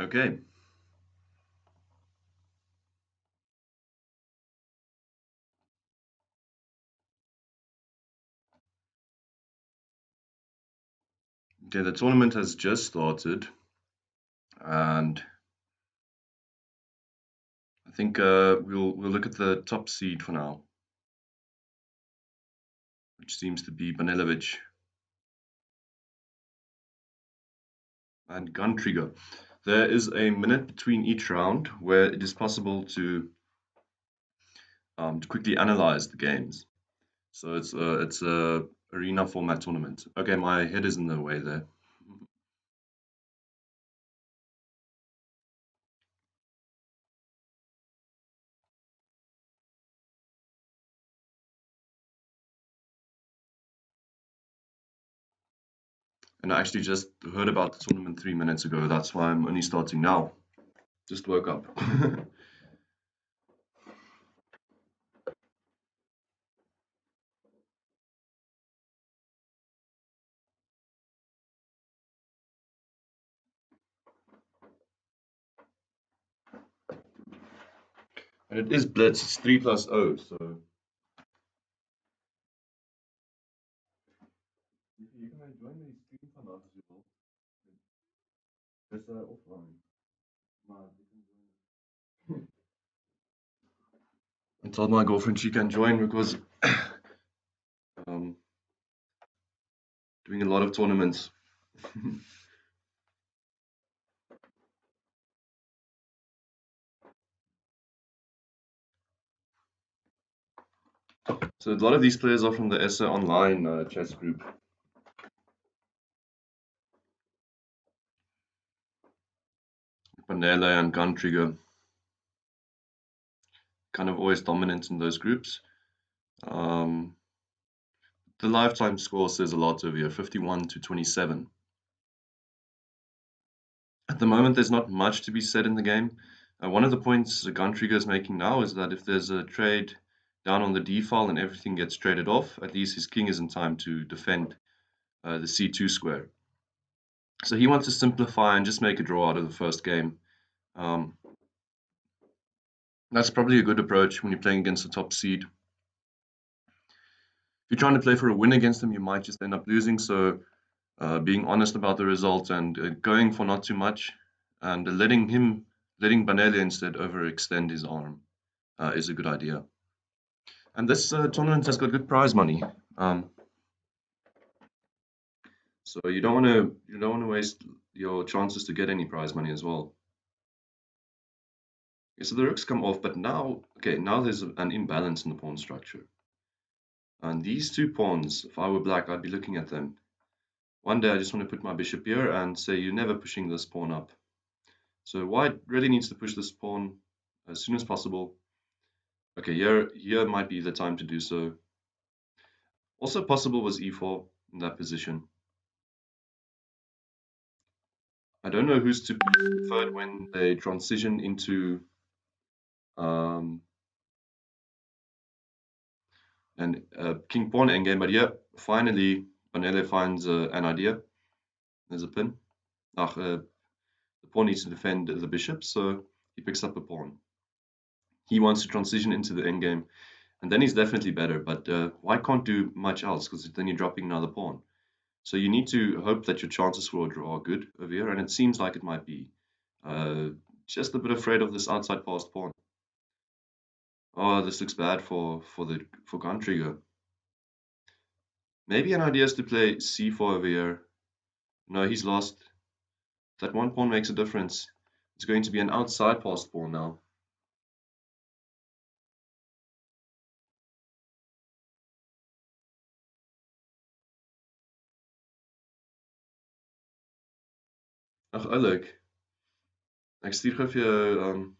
Okay. Okay, the tournament has just started, and I think we'll look at the top seed for now, which seems to be Banilovic and Gun Trigger. There is a minute between each round where it is possible to quickly analyze the games. So it's a arena format tournament. Okay, my head is in the way there. And I actually just heard about the tournament 3 minutes ago. That's why I'm only starting now. Just woke up. And it is Blitz. It's 3+0. So you can join the stream vandaag as well. Dis offline. Maar you can join. I told my girlfriend she can join because um, doing a lot of tournaments. So a lot of these players are from the AITSA online chess group. Panela and Gun Trigger, kind of always dominant in those groups. Um, the lifetime score says a lot over here, 51-27. At the moment, there's not much to be said in the game. One of the points the Gun Trigger is making now is that if there's a trade down on the d file and everything gets traded off, at least his king is in time to defend the c2 square. So he wants to simplify and just make a draw out of the first game. Um, that's probably a good approach when you're playing against the top seed. If you're trying to play for a win against them, you might just end up losing. So being honest about the result and going for not too much and letting Banele instead overextend his arm is a good idea. And this tournament has got good prize money. Um, so you don't want to waste your chances to get any prize money as well. Okay, so the rooks come off, but now there's an imbalance in the pawn structure. And these two pawns, if I were black, I'd be looking at them. One day I just want to put my bishop here and say you're never pushing this pawn up. So white really needs to push this pawn as soon as possible. Okay, here might be the time to do so. Also possible was e4 in that position. I don't know who's to be preferred when they transition into um, an king pawn endgame, but yeah, finally Banele finds an idea. There's a pin. The pawn needs to defend the bishop, so he picks up a pawn. He wants to transition into the endgame, and then he's definitely better, but white can't do much else because then you're dropping another pawn. So you need to hope that your chances for a draw are good over here, and it seems like it might be. Just a bit afraid of this outside passed pawn. Oh, this looks bad for Gun Trigger. Maybe an idea is to play c4 over here. No, he's lost. That one pawn makes a difference. It's going to be an outside passed pawn now. Ag oulik. Ek stuur gou vir jou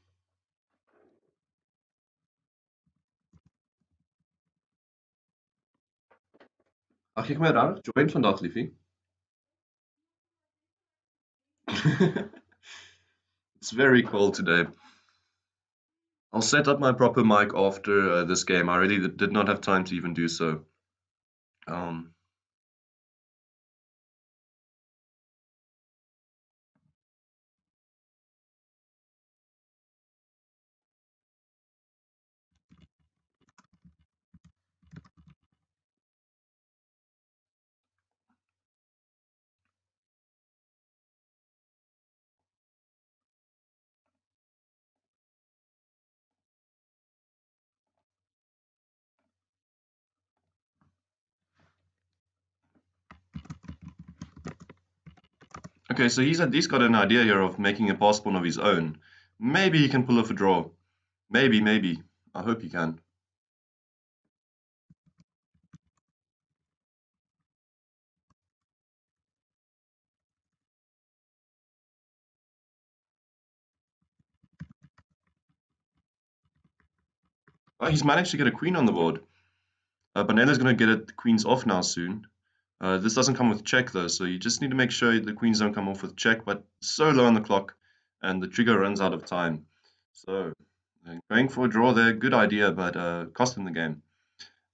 ag jy kan my regtig join vandag liefie. It's very cold today. I'll set up my proper mic after this game. I really did not have time to even do so. Um, Okay, so he's at least got an idea here of making a pass pawn of his own. Maybe he can pull off a draw. Maybe, maybe. I hope he can. Oh, he's managed to get a queen on the board. Bonello's going to get it, the queens off now soon. This doesn't come with check though, so you just need to make sure the queens don't come off with check, but so low on the clock and the trigger runs out of time. So going for a draw there, good idea, but costing the game.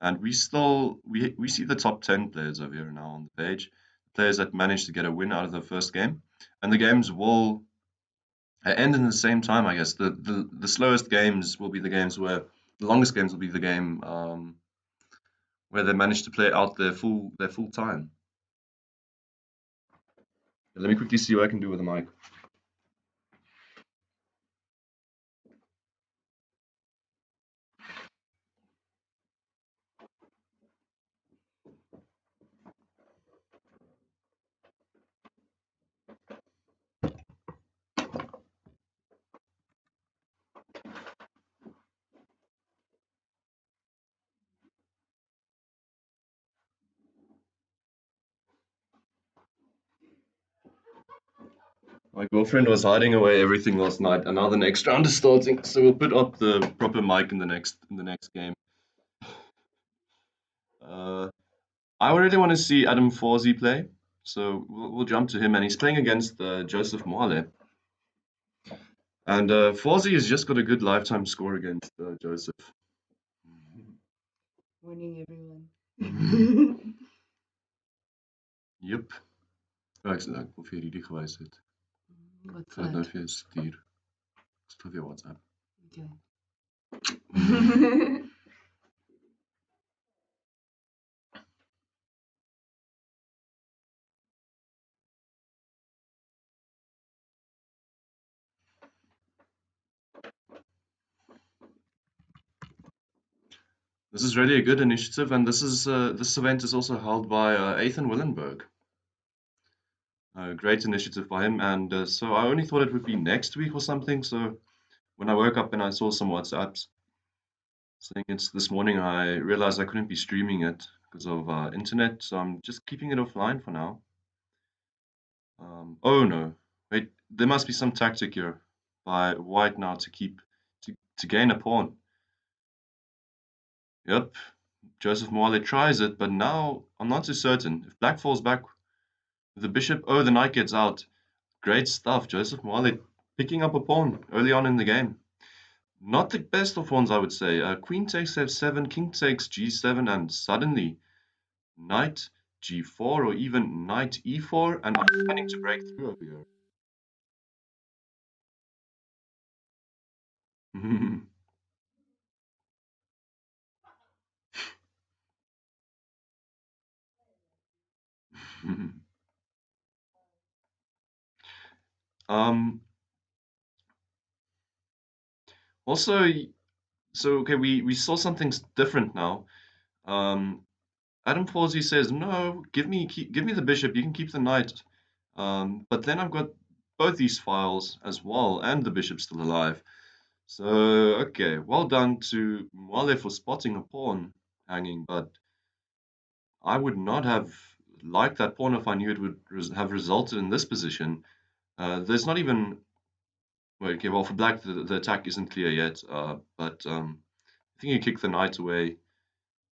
And we still we see the top 10 players over here now on the page, players that managed to get a win out of the first game, and the games will end in the same time, I guess. The slowest games will be the games where the longest games will be the game where they manage to play out their full time. Let me quickly see what I can do with the mic. My girlfriend was hiding away everything last night, and now the next round is starting. So we'll put up the proper mic in the next game. Uh, I really want to see Adam Forsey play, so we'll jump to him, and he's playing against Joseph Moale. And Forsey has just got a good lifetime score against Joseph. Warning everyone. Yep. Ek of jy hierdie gewys het. What's Ek het nou that? vir jou stuur. Stuur via WhatsApp. Okay. This is really a good initiative, and this event is also held by Athon Willenberg. A great initiative by him, and so I only thought it would be next week or something. So when I woke up and I saw some WhatsApps saying it's this morning, I realized I couldn't be streaming it because of internet, so I'm just keeping it offline for now. Oh no, wait, there must be some tactic here by White now to gain a pawn. Yep, Joseph Moale tries it, but now I'm not too certain. If Black falls back with the bishop, oh, the knight gets out. Great stuff, Joseph Moale picking up a pawn early on in the game. Not the best of pawns, I would say. Queen takes f7, king takes g7, and suddenly knight g4 or even knight e4, and I'm planning to break through over here. um, also, so okay, we saw something different now. Um, Adam Forsey says, "No, give me the bishop. You can keep the knight." But then I've got both these files as well, and the bishop still alive. So okay, well done to Moale for spotting a pawn hanging, but I would not have liked that pawn if I knew it would have resulted in this position. There's not even well, okay. Well, for black, the attack isn't clear yet, but I think you kick the knight away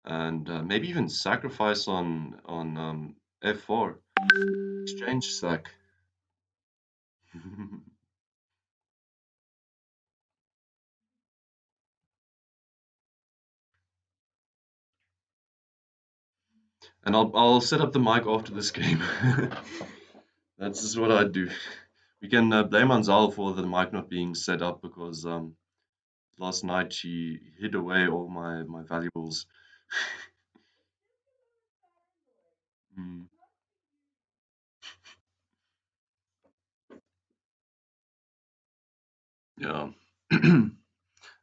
and maybe even sacrifice on f4. Exchange sack. And I'll set up the mic after this game. That's just what I do. We can blame Anzal for the mic not being set up because last night she hid away all my valuables. Mm, yeah.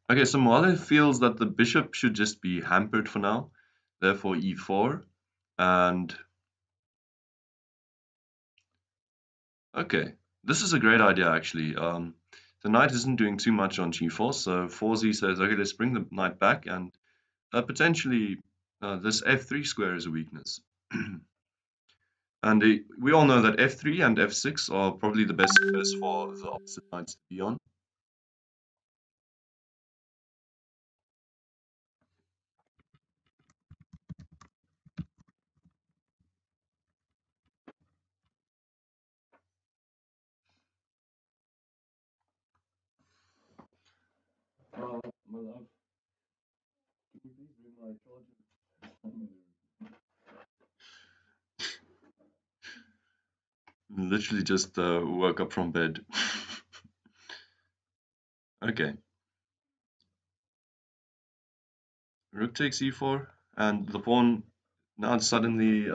Okay, so Moale feels that the bishop should just be hampered for now, therefore e4, and Okay, this is a great idea actually. The knight isn't doing too much on g4, so 4z says, okay, let's bring the knight back, and potentially this f3 square is a weakness. And we all know that f3 and f6 are probably the best squares for the opposite knights to be on. My love, can you please bring my charger? Literally just woke up from bed. Okay, rook takes e4, and the pawn now suddenly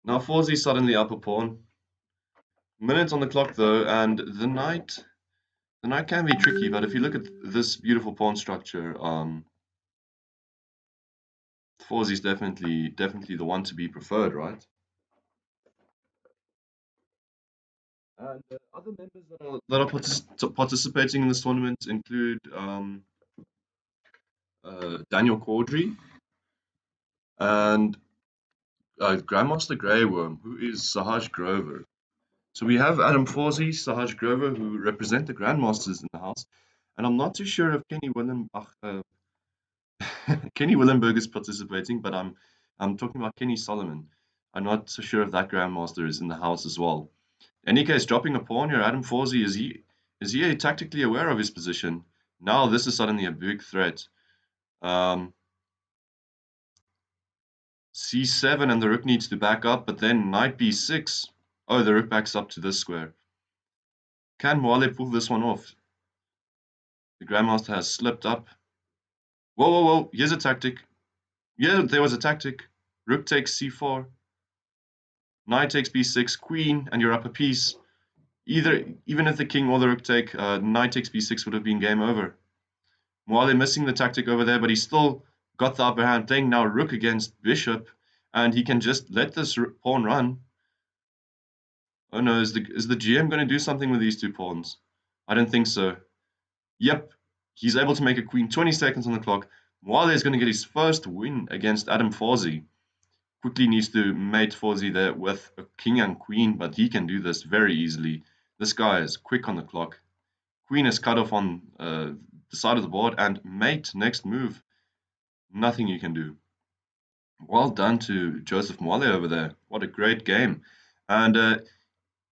now 4z suddenly up a pawn. Minutes on the clock though, and the knight can be tricky, but if you look at this beautiful pawn structure, 4z is definitely the one to be preferred, right? And other members that are participating in this tournament include Daniel Caudry and Grandmaster Grey Worm, who is Sahaj Grover. So we have Adam Forsey, Sahaj Grover, who represent the Grandmasters in the house, and I'm not too sure if Kenny Willenberg is participating, but I'm talking about Kenny Solomon. I'm not so sure if that Grandmaster is in the house as well. In any case, dropping a pawn here, Adam Forsey, is he tactically aware of his position? Now this is suddenly a big threat. C7 and the rook needs to back up, but then knight b6. Oh, the rook backs up to this square. Can Mwale pull this one off? The Grandmaster has slipped up. Whoa, whoa, whoa, here's a tactic. Yeah, there was a tactic. Rook takes c4. Knight takes b6, queen, and you're up a piece. Even if the king or the rook take, knight takes b6 would have been game over. Mwale missing the tactic over there, but he's still got the upper hand, playing now rook against bishop, and he can just let this pawn run. Oh no, is the GM going to do something with these two pawns? I don't think so. Yep, he's able to make a queen. 20 seconds on the clock. Mwale is going to get his first win against Adam Forsey. Quickly needs to mate Forsey there with a king and queen, but he can do this very easily. This guy is quick on the clock. Queen is cut off on the side of the board, and mate, next move. Nothing you can do. Well done to Joseph Mwale over there. What a great game. And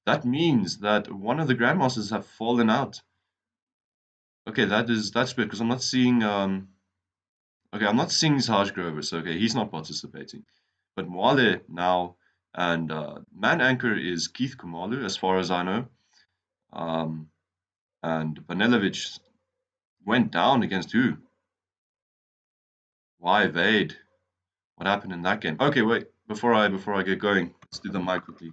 that means that one of the Grandmasters have fallen out. Okay, that's weird because I'm not seeing I'm not seeing Sahaj Grover, so okay, he's not participating. But Mwale now, and man anchor is Keith Kumalu, as far as I know. And Banilovic went down against who? Why Vade? What happened in that game? Okay, wait, before I get going, let's do the mic quickly.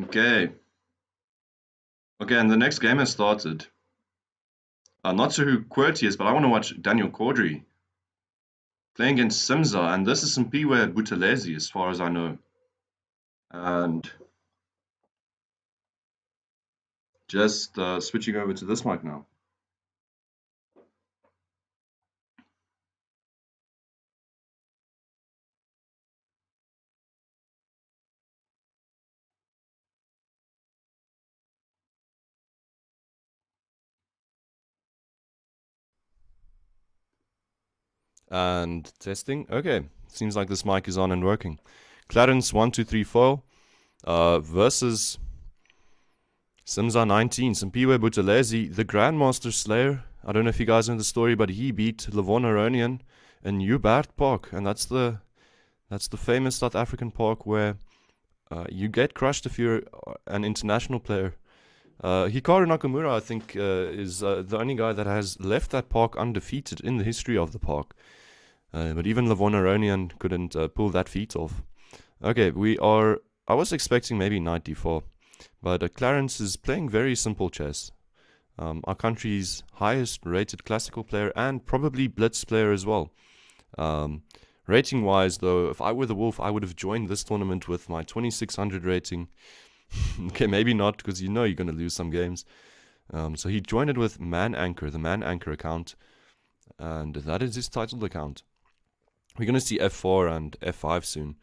Okay. Okay, and the next game has started. I'm not sure who QWERTY is, but I want to watch Daniel Caudry playing against Simza, and this is Simpiwe Buthelezi, as far as I know. And just switching over to this mic now. And testing. Okay, seems like this mic is on and working. Clarence 1234 versus Simza 19. Simpiwe Buthelezi, the Grandmaster Slayer. I don't know if you guys know the story, but he beat Levon Aronian in Hubert Park, and that's the That's the famous South African park where you get crushed if you're an international player. Hikaru Nakamura, I think, is the only guy that has left that park undefeated in the history of the park. But even Levon Aronian couldn't pull that feat off. Okay, I was expecting maybe knight d4, but Clarence is playing very simple chess. Our country's highest rated classical player and probably Blitz player as well. Rating wise, though, if I were the Wolf, I would have joined this tournament with my 2600 rating. Okay, maybe not, because you know you're going to lose some games. So he joined it with Man Anchor, the Man Anchor account, and that is his titled account. We're going to see f4 and f5 soon.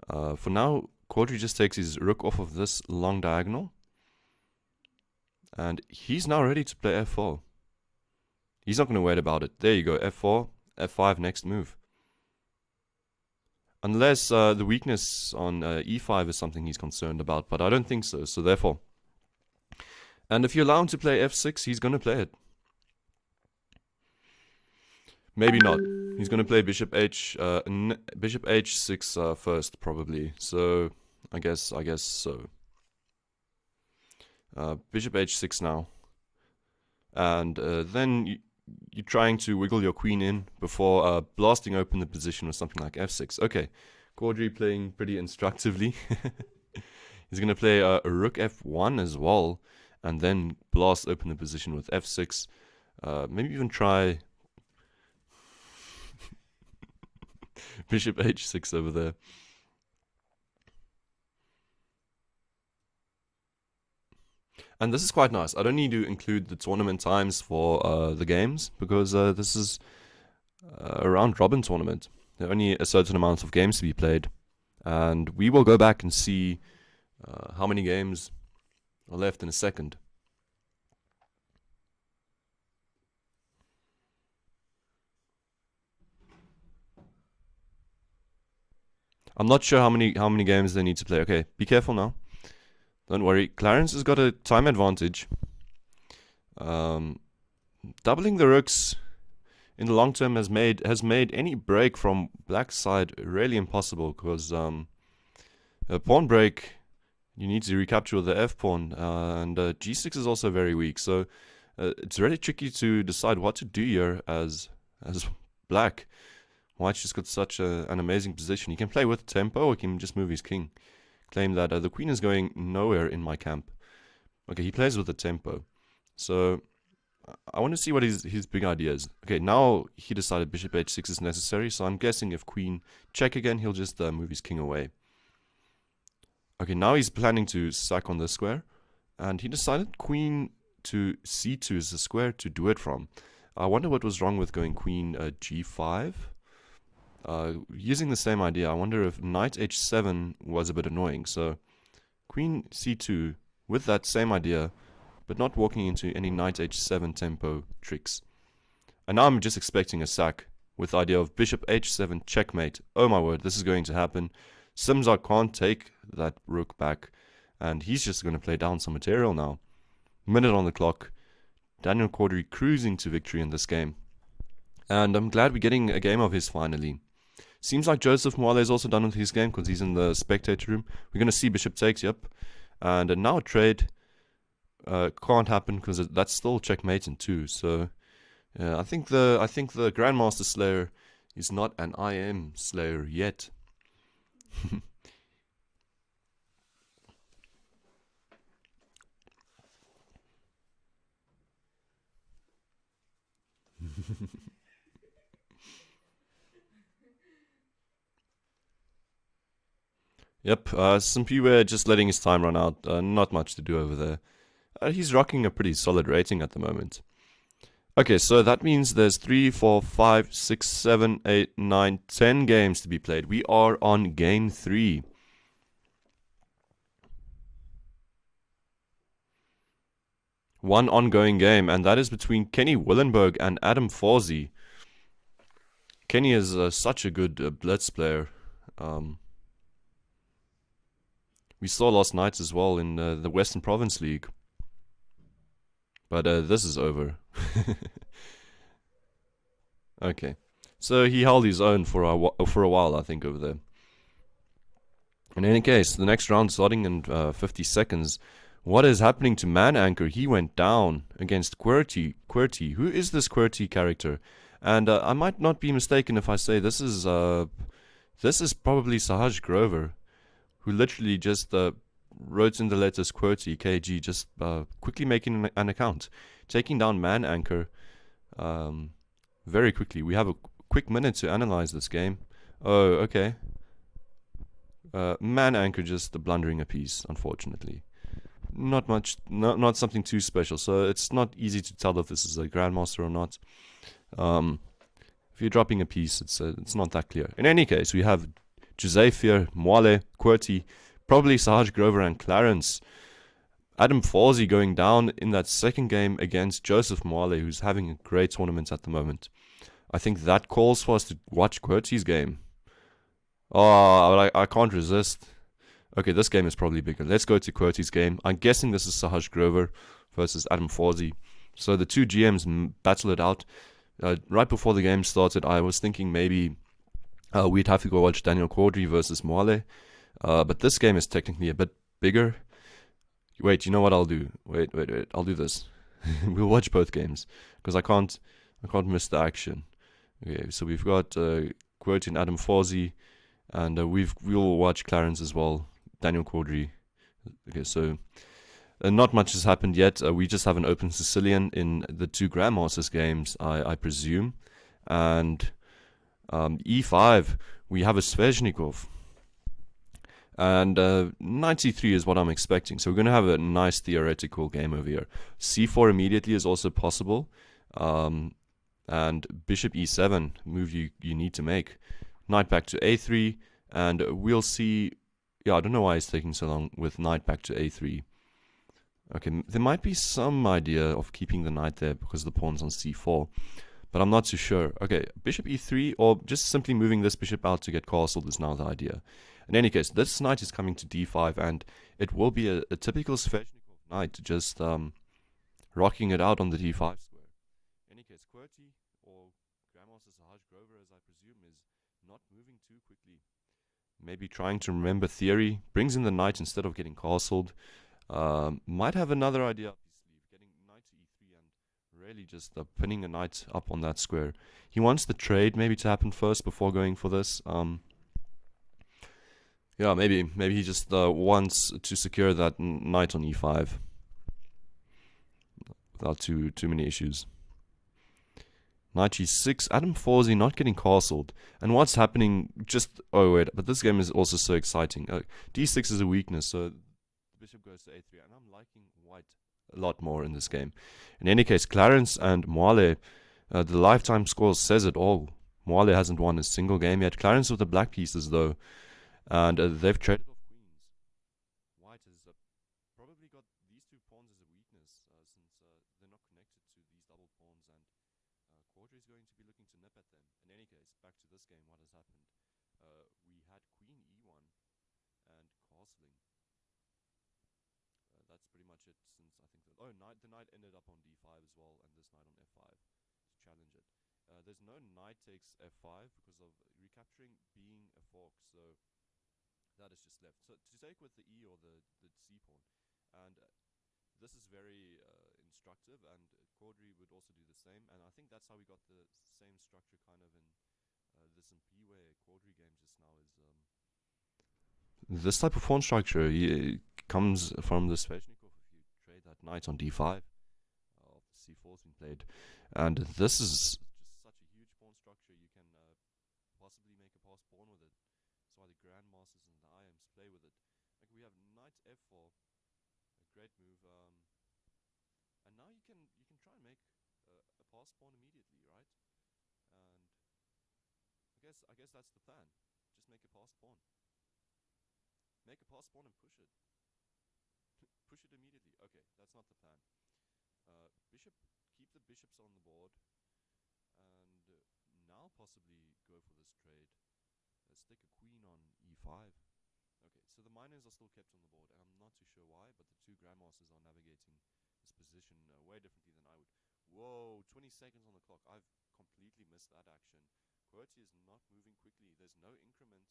For now, Quadri just takes his rook off of this long diagonal, and he's now ready to play f4. He's not going to wait about it. There you go, f4, f5, next move. Unless the weakness on e5 is something he's concerned about, but I don't think so, so therefore. And if you allow him to play f6, he's going to play it. Maybe not. He's going to play bishop h6 first, probably. So, I guess so. Bishop h6 now. And then you're trying to wiggle your queen in before blasting open the position with something like f6. Okay, Quadri playing pretty instructively. He's going to play a rook f1 as well, and then blast open the position with f6. Maybe even try bishop h6 over there. And this is quite nice. I don't need to include the tournament times for the games, because this is a round-robin tournament. There are only a certain amount of games to be played. And we will go back and see how many games are left in a second. I'm not sure how many games they need to play. Okay, be careful now. Don't worry, Clarence has got a time advantage. Doubling the rooks in the long term has made any break from black's side really impossible, because a pawn break, you need to recapture the f pawn, and g6 is also very weak. So it's really tricky to decide what to do here as black. White's just got such an amazing position. He can play with tempo, or he can just move his king. Claim that the queen is going nowhere in my camp. Okay, he plays with the tempo. So I want to see what his big idea is. Okay, now he decided bishop h6 is necessary, so I'm guessing if queen check again, he'll just move his king away. Okay, now he's planning to sack on this square, and he decided queen to c2 is the square to do it from. I wonder what was wrong with going queen g5. Using the same idea, I wonder if knight h7 was a bit annoying. So queen c2 with that same idea, but not walking into any knight h7 tempo tricks. And now I'm just expecting a sack with the idea of bishop h7 checkmate. Oh my word, this is going to happen. Simzar can't take that rook back, and he's just going to play down some material now. Minute on the clock. Daniel Quadri cruising to victory in this game. And I'm glad we're getting a game of his finally. Seems like Joseph Mwale is also done with his game, because he's in the spectator room. We're going to see bishop takes, yep. And now a trade can't happen, because that's still checkmate in 2. So I think the Grandmaster Slayer is not an IM Slayer yet. Yep, Simpiwe just letting his time run out. Not much to do over there. He's rocking a pretty solid rating at the moment. Okay, so that means there's 3, 4, 5, 6, 7, 8, 9, 10 games to be played. We are on game 3. One ongoing game, and that is between Kenny Willenberg and Adam Forsey. Kenny is such a good Blitz player. We saw last night as well in the Western Province League. But this is over. Okay. So he held his own for a while, I think, over there. In any case, the next round starting in 50 seconds. What is happening to Man Anchor? He went down against QWERTY. QWERTY. Who is this QWERTY character? And I might not be mistaken if I say this is probably Sahaj Grover, who literally just wrote in the letters QWERTY, KG, just quickly making an account, taking down Man Anchor very quickly. We have a quick minute to analyze this game. Oh, okay. Man Anchor just blundering a piece, unfortunately. Not much, not something too special. So it's not easy to tell if this is a grandmaster or not. If you're dropping a piece, it's not that clear. In any case, we have Giuseppe, Mwale, QWERTY, probably Sahaj Grover and Clarence. Adam Forsey going down in that second game against Joseph Mwale, who's having a great tournament at the moment. I think that calls for us to watch QWERTY's game. Oh, I can't resist. Okay, this game is probably bigger. Let's go to QWERTY's game. I'm guessing this is Sahaj Grover versus Adam Forsey. So the two GMs battle it out. Right before the game started, I was thinking maybe we'd have to go watch Daniel Caudry versus Mwale. But this game is technically a bit bigger. Wait, you know what I'll do? Wait. I'll do this. We'll watch both games because I can't miss the action. Okay, so we've got QWERTY and Adam Forsey, and we'll watch Clarence as well. Daniel Caudry. Okay, so not much has happened yet. We just have an open Sicilian in the two Grandmasters games, I presume. And e5, we have a Sveshnikov. And 93 is what I'm expecting. So we're going to have a nice theoretical game over here. c4 immediately is also possible. And bishop e7, move you need to make. Knight back to a3. And we'll see... Yeah, I don't know why it's taking so long with knight back to a3. Okay, there might be some idea of keeping the knight there because the pawn's on c4. But I'm not too sure. Okay, bishop e3 or just simply moving this bishop out to get castled is now the idea. In any case, this knight is coming to d5 and it will be a typical Sveshnikov knight, just rocking it out on the d5 square. In any case, QWERTY or Grandmaster Sahaj Grover, as I presume, is not moving too quickly. Maybe trying to remember theory, brings in the knight instead of getting castled. Might have another idea up his sleeve, getting knight to e3 and really just pinning a knight up on that square. He wants the trade maybe to happen first before going for this. Yeah, maybe he just wants to secure that knight on e5 without too many issues. Knight g6, Adam Forsey not getting castled. And what's happening, oh wait, but this game is also so exciting. d6 is a weakness, so the bishop goes to a3, and I'm liking white a lot more in this game. In any case, Clarence and Mwale, the lifetime score says it all. Mwale hasn't won a single game yet. Clarence with the black pieces though, and they've traded off queens. White has probably got these two pawns as a weakness, since they're not connected to these double pawns, and Caudry is going to be looking to nip at them. In any case, back to this game, what has happened? We had queen e1 and castling. That's pretty much it, since I think the knight ended up on d5 as well, and this knight on f5 to challenge it. There's no knight takes f5 because of recapturing being a fork, so that is just left. So to take with the e or the c pawn, and this is very instructive, and Caudry would also do the same, and I think that's how we got the same structure kind of in the Zimbabwe Caudry game just now. Is this type of pawn structure comes from the Sveshnikov. If you trade that knight on d5, c4's been played, and this is just such a huge pawn structure. You can possibly make a pass pawn with it. That's why the grandmasters and the IMs play with it. Like we have knight f4, a great move, and now you can try and make a pass pawn immediately, right? And I guess that's the plan. Just make a pass pawn. Make a pass pawn and push it. Push it immediately. Okay, that's not the plan. Keep the bishops on the board, and now possibly go for this trade. Stick a queen on e5. Okay, so the minors are still kept on the board, and I'm not too sure why, but the two grandmasters are navigating this position way differently than I would. Whoa, 20 seconds on the clock. I've completely missed that action. QWERTY is not moving quickly. There's no increment.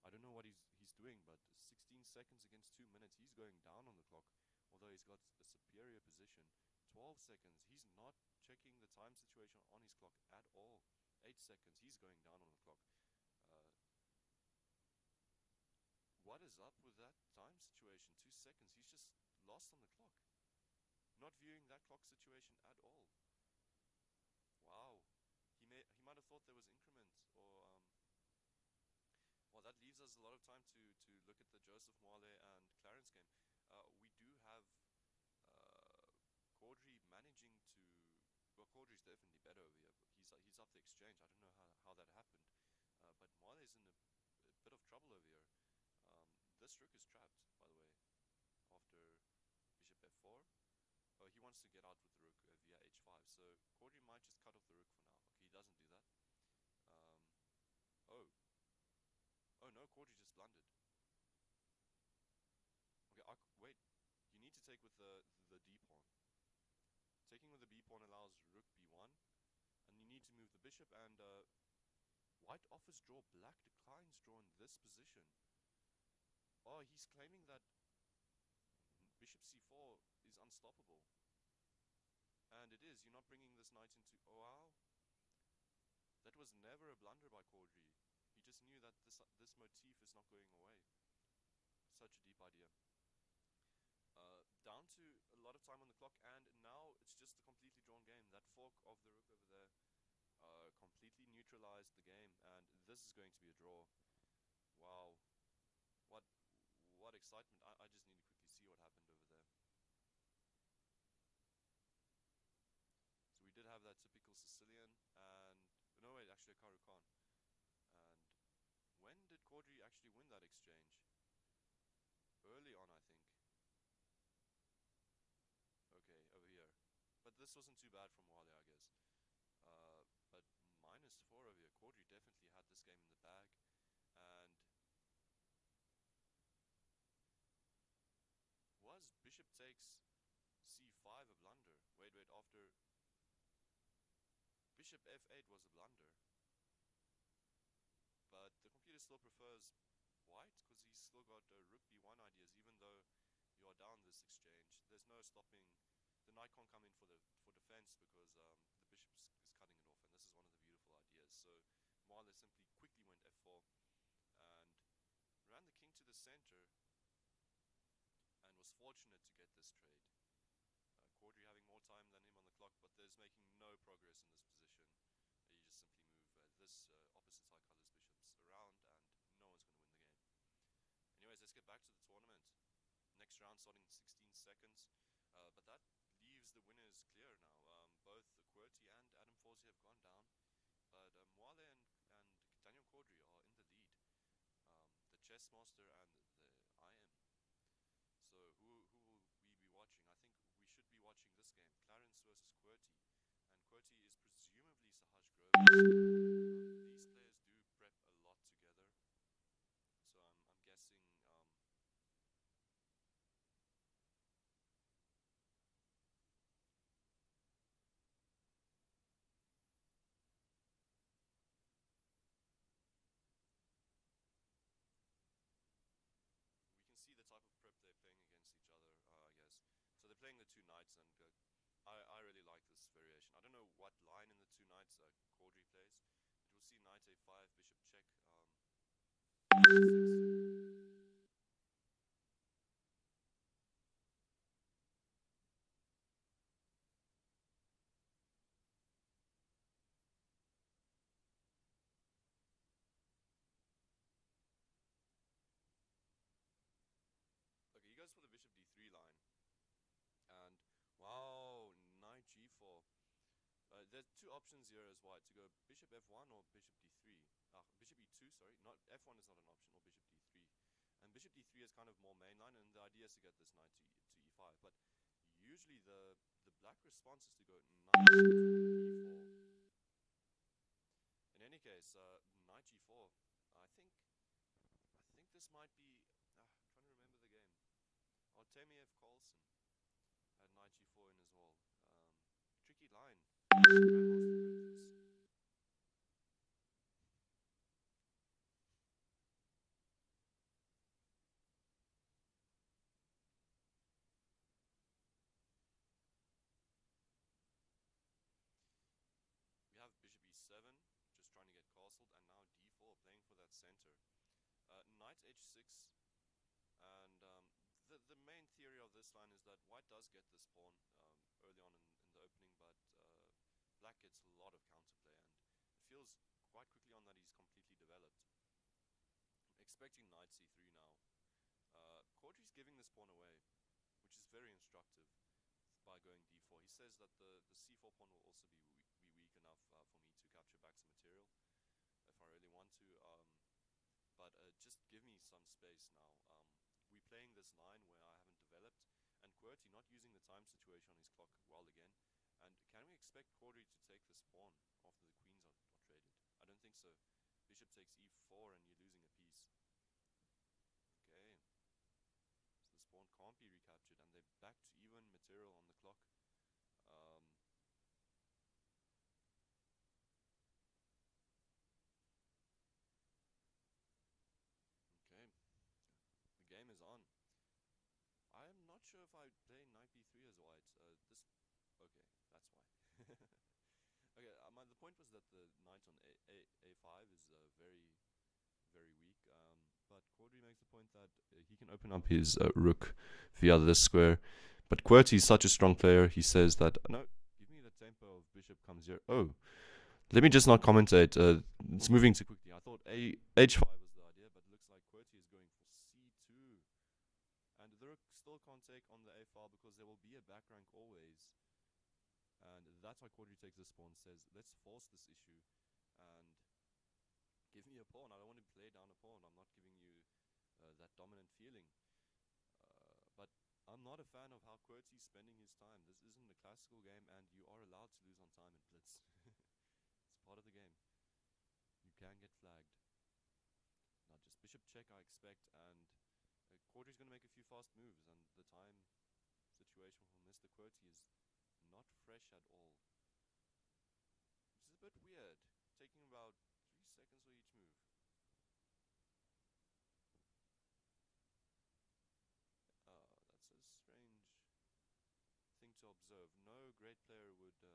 I don't know what he's he's doing, but 16 seconds against 2 minutes, he's going down on the clock, although he's got a superior position. 12 seconds, he's not checking the time situation on his clock at all. 8 seconds, he's going down on the clock. What is up with that time situation? 2 seconds, he's just lost on the clock. Not viewing that clock situation at all. Wow. He might have thought there was increment, or well, that leaves us a lot of time to look at the Joseph Moale and Clarence game. We do have Caudry managing to. Well, Caudry's definitely better over here. He's up the exchange. I don't know how that happened, but Moale's in a bit of trouble over here. This rook is trapped, by the way, after bishop f4. Oh, he wants to get out with the rook via h5, so Caudry might just cut off the rook for now. Okay, he doesn't do that. Oh no, Caudry just blundered. Okay, wait. You need to take with the d pawn. Taking with the b pawn allows rook b1, and you need to move the bishop, and white offers draw, black declines draw in this position. Oh, he's claiming that bishop c4 is unstoppable. And it is. You're not bringing this knight into... Oh, wow. That was never a blunder by Caudry. He just knew that this motif is not going away. Such a deep idea. Down to a lot of time on the clock, and now it's just a completely drawn game. That fork of the rook over there completely neutralized the game, and this is going to be a draw. Wow. What excitement. I just need to quickly see what happened over there. So we did have that typical Sicilian, and... No, wait, actually a Karu Khan. And when did Caudry actually win that exchange? Early on, I think. Okay, over here. But this wasn't too bad from Moale, I guess. But -4 over here. Caudry definitely had this game in the bag. And... was bishop takes c5 a blunder? Wait, after... bishop f8 was a blunder. But the computer still prefers white, because he's still got rook b1 ideas, even though you are down this exchange. There's no stopping. The knight can't come in for defense, because the bishop is cutting it off, and this is one of the beautiful ideas. So Moale simply quickly went f4 and ran the king to the center, and was fortunate to get this trade. Caudry having more time than him on the clock, but there's making no progress in this position. You just simply move this opposite side colors bishops around, and no one's going to win the game. Anyways, let's get back to the tournament. Next round starting in 16 seconds. But that leaves the winners clear now. Both QWERTY and Adam Forsey have gone down, but Moale and Daniel Caudry are in the lead. The chess master and the IM. So who will we be watching? I think we should be watching this game, Clarence versus QWERTY. And QWERTY is presumably Sahaj Grover. These players do prep a lot together. So I'm guessing... we can see the type of prep they're playing against each other, I guess. So they're playing the two knights, and I really like this variation. I don't know what line in the two knights Caudry plays. But we'll see knight a5, bishop check. Okay, he goes for the bishop d3 line. And, wow, knight g4. There's two options here as white, to go bishop f1 or bishop d3. Bishop e2, sorry. Not f1 is not an option, or bishop d3. And bishop d3 is kind of more mainline, and the idea is to get this knight to e5. But usually the black response is to go knight to e4. In any case, knight g4. I think this might be... I'm trying to remember the game. Artemiev Carlsen had knight g4 in as well. Tricky line. h7, just trying to get castled, and now d4, playing for that center. Knight h6, and the main theory of this line is that white does get this pawn early on in the opening, but black gets a lot of counterplay, and it feels quite quickly on that he's completely developed. I'm expecting knight c3 now. Quadri's giving this pawn away, which is very instructive by going d4. He says that the c4 pawn will also be weak enough for me to capture back some material if I really want to. But just give me some space now. We're playing this line where I haven't developed, and QWERTY not using the time situation on his clock well again. And can we expect Quadri to take this pawn after the queens are traded? I don't think so. Bishop takes e4 and you're losing a piece. Okay. So this pawn can't be recaptured, and they're back to even material on the clock. Okay. The game is on. I'm not sure if I play knight b3 as white. Okay, that's why. Okay, the point was that the knight on a5 is very, very weak. But Quadri makes the point that he can open up his rook via this square. But QWERTY is such a strong player. He says that no, give me the tempo of bishop comes here. Oh, let me just not commentate. It's moving too quickly. I thought h5 was the idea, but it looks like QWERTY is going for c2. And the rook still can't take on the a file because there will be a back rank always. And that's why Quadri takes this pawn, says, let's force this issue and give me a pawn. I don't want to play down a pawn. I'm not giving you that dominant feeling. But I'm not a fan of how QWERTY is spending his time. This isn't a classical game, and you are allowed to lose on time in Blitz. It's part of the game. You can get flagged. Now just bishop check, I expect, and Quadri's going to make a few fast moves, and the time situation for Mr. QWERTY is not fresh at all. Which is a bit weird, taking about 3 seconds for each move. That's a strange thing to observe. No great player would 2,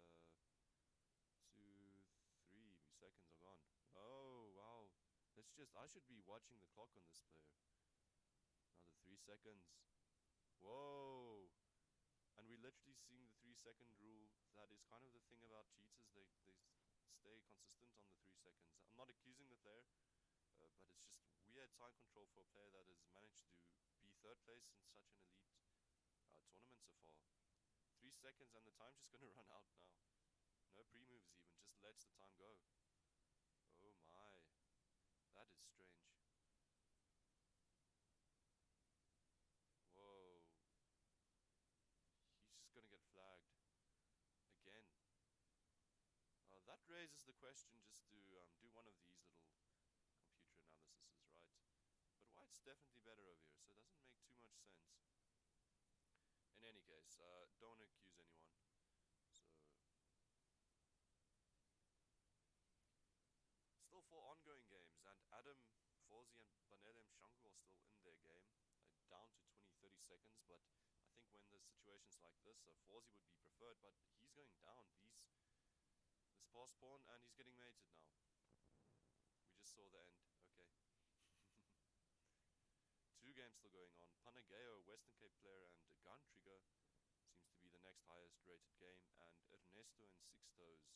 3 seconds are gone. Oh wow. I should be watching the clock on this player. Another 3 seconds. Whoa. And we're literally seeing the 3-second rule. That is kind of the thing about cheaters. They stay consistent on the 3 seconds. I'm not accusing the player, but it's just weird time control for a player that has managed to be third place in such an elite tournament so far. 3 seconds and the time's just going to run out now. No pre-moves even, just lets the time go. Oh my, that is strange. Whoa. He's just going to get flagged again. That raises the question just to do one of these little computer analyses, right? But white's definitely better over here, so it doesn't make too much sense. In any case, don't accuse anyone. So still 4 ongoing games, and Adam, Forzi, and Banele Mshangu are still in their game. Down to 20-30 seconds, but I think when there's situations like this, Forzi would be preferred, but he's going down. This pass pawn, and he's getting mated now. We just saw the end. Okay. 2 games still going on. Panageo, Western Cape player, and Guntrigger seems to be the next highest rated game, and Ernesto and Sixtos.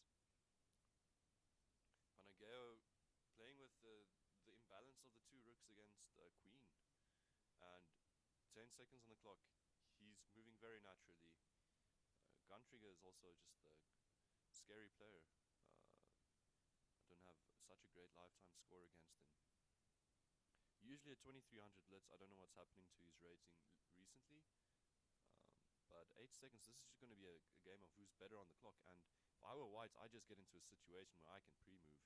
Panageo playing with the imbalance of the 2 rooks against Queen, and 10 seconds on the clock. He's moving very naturally. Guntrigger is also just a scary player. I don't have such a great lifetime score against him. Usually at 2300 Blitz, I don't know what's happening to his rating recently. But 8 seconds, this is going to be a game of who's better on the clock. And if I were white, I just get into a situation where I can pre-move.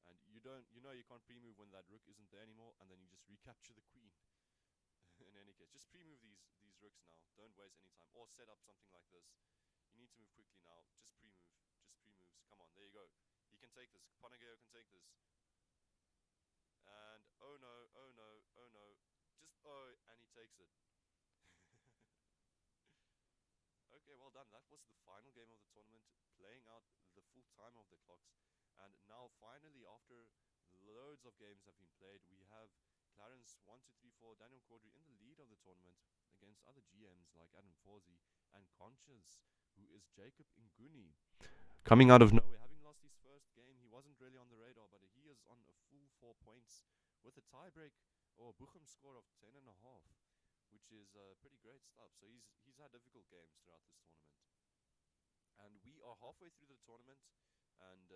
And you can't pre-move when that rook isn't there anymore, and then you just recapture the queen. In any case, just pre-move these rooks now. Don't waste any time. Or set up something like this. You need to move quickly now. Just pre-move. Just pre-moves. Come on, there you go. He can take this. Panageo can take this. And oh no, oh no, oh no. Just, oh, and he takes it. Okay. Okay, well done. That was the final game of the tournament, playing out the full time of the clocks. And now finally, after loads of games have been played, we have Clarence 1, 2, 3, 4, Daniel Caudry in the lead of the tournament against other GMs like Adam Forsey and Conscious, who is Jacob Nguni. Coming out of nowhere, having lost his first game, he wasn't really on the radar, but he is on a full 4 points with a tiebreak or a Bochum score of 10.5, which is pretty great stuff. So he's had difficult games throughout this tournament. And we are halfway through the tournament, and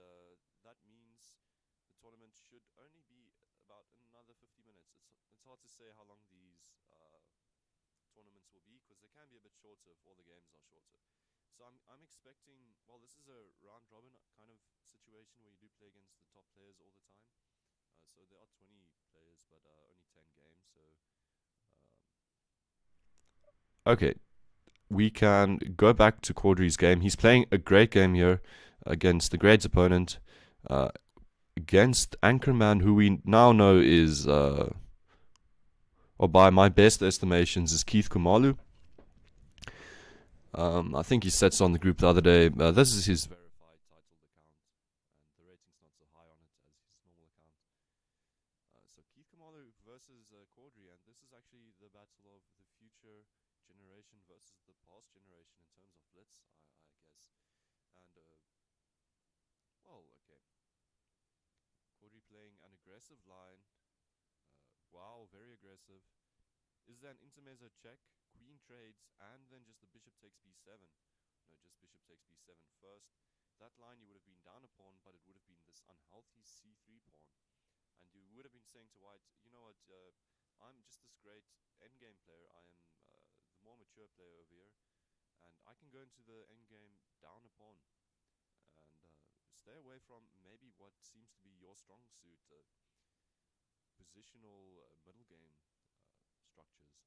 that means the tournament should only be about another 50 minutes. It's hard to say how long these tournaments will be, because they can be a bit shorter if all the games are shorter. So I'm expecting, well, this is a round robin kind of situation where you do play against the top players all the time. So there are 20 players, but only 10 games. So okay, we can go back to Caudry's game. He's playing a great game here against the great opponent, against Anchorman, who we now know is, or by my best estimations, is Keith Kumalu. I think he sets on the group the other day. This is his verified titled account, and the rating's not so high on it as his normal account. So Keith Kumalu versus Caudry, and this is actually the battle of the future generation versus the past generation in terms of Blitz, I guess. And well, okay. Caudry playing an aggressive line. Wow, very aggressive. Is there an intermezzo check? Queen trades, and then just the bishop takes b7. No, just bishop takes b7 first. That line you would have been down a pawn, but it would have been this unhealthy c3 pawn. And you would have been saying to white, you know what, I'm just this great endgame player. I am the more mature player over here, and I can go into the endgame down a pawn and stay away from maybe what seems to be your strong suit, positional middle game structures.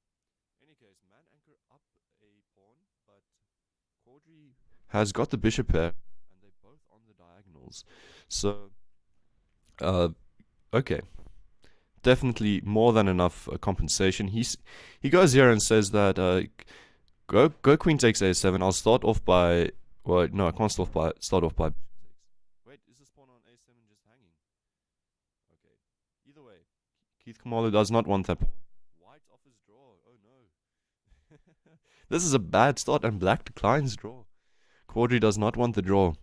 In any case, man anchor up a pawn, but Caudry has got the bishop pair, and they're both on the diagonals. So, okay, definitely more than enough compensation. He goes here and says that go queen takes a7. I'll start off by, well, no, I can't start off by bishop takes. Wait, is this pawn on a7 just hanging? Okay, either way, Keith Kumalu does not want that pawn. White offers draw. Oh no. This is a bad start, and black declines draw. Caudry does not want the draw.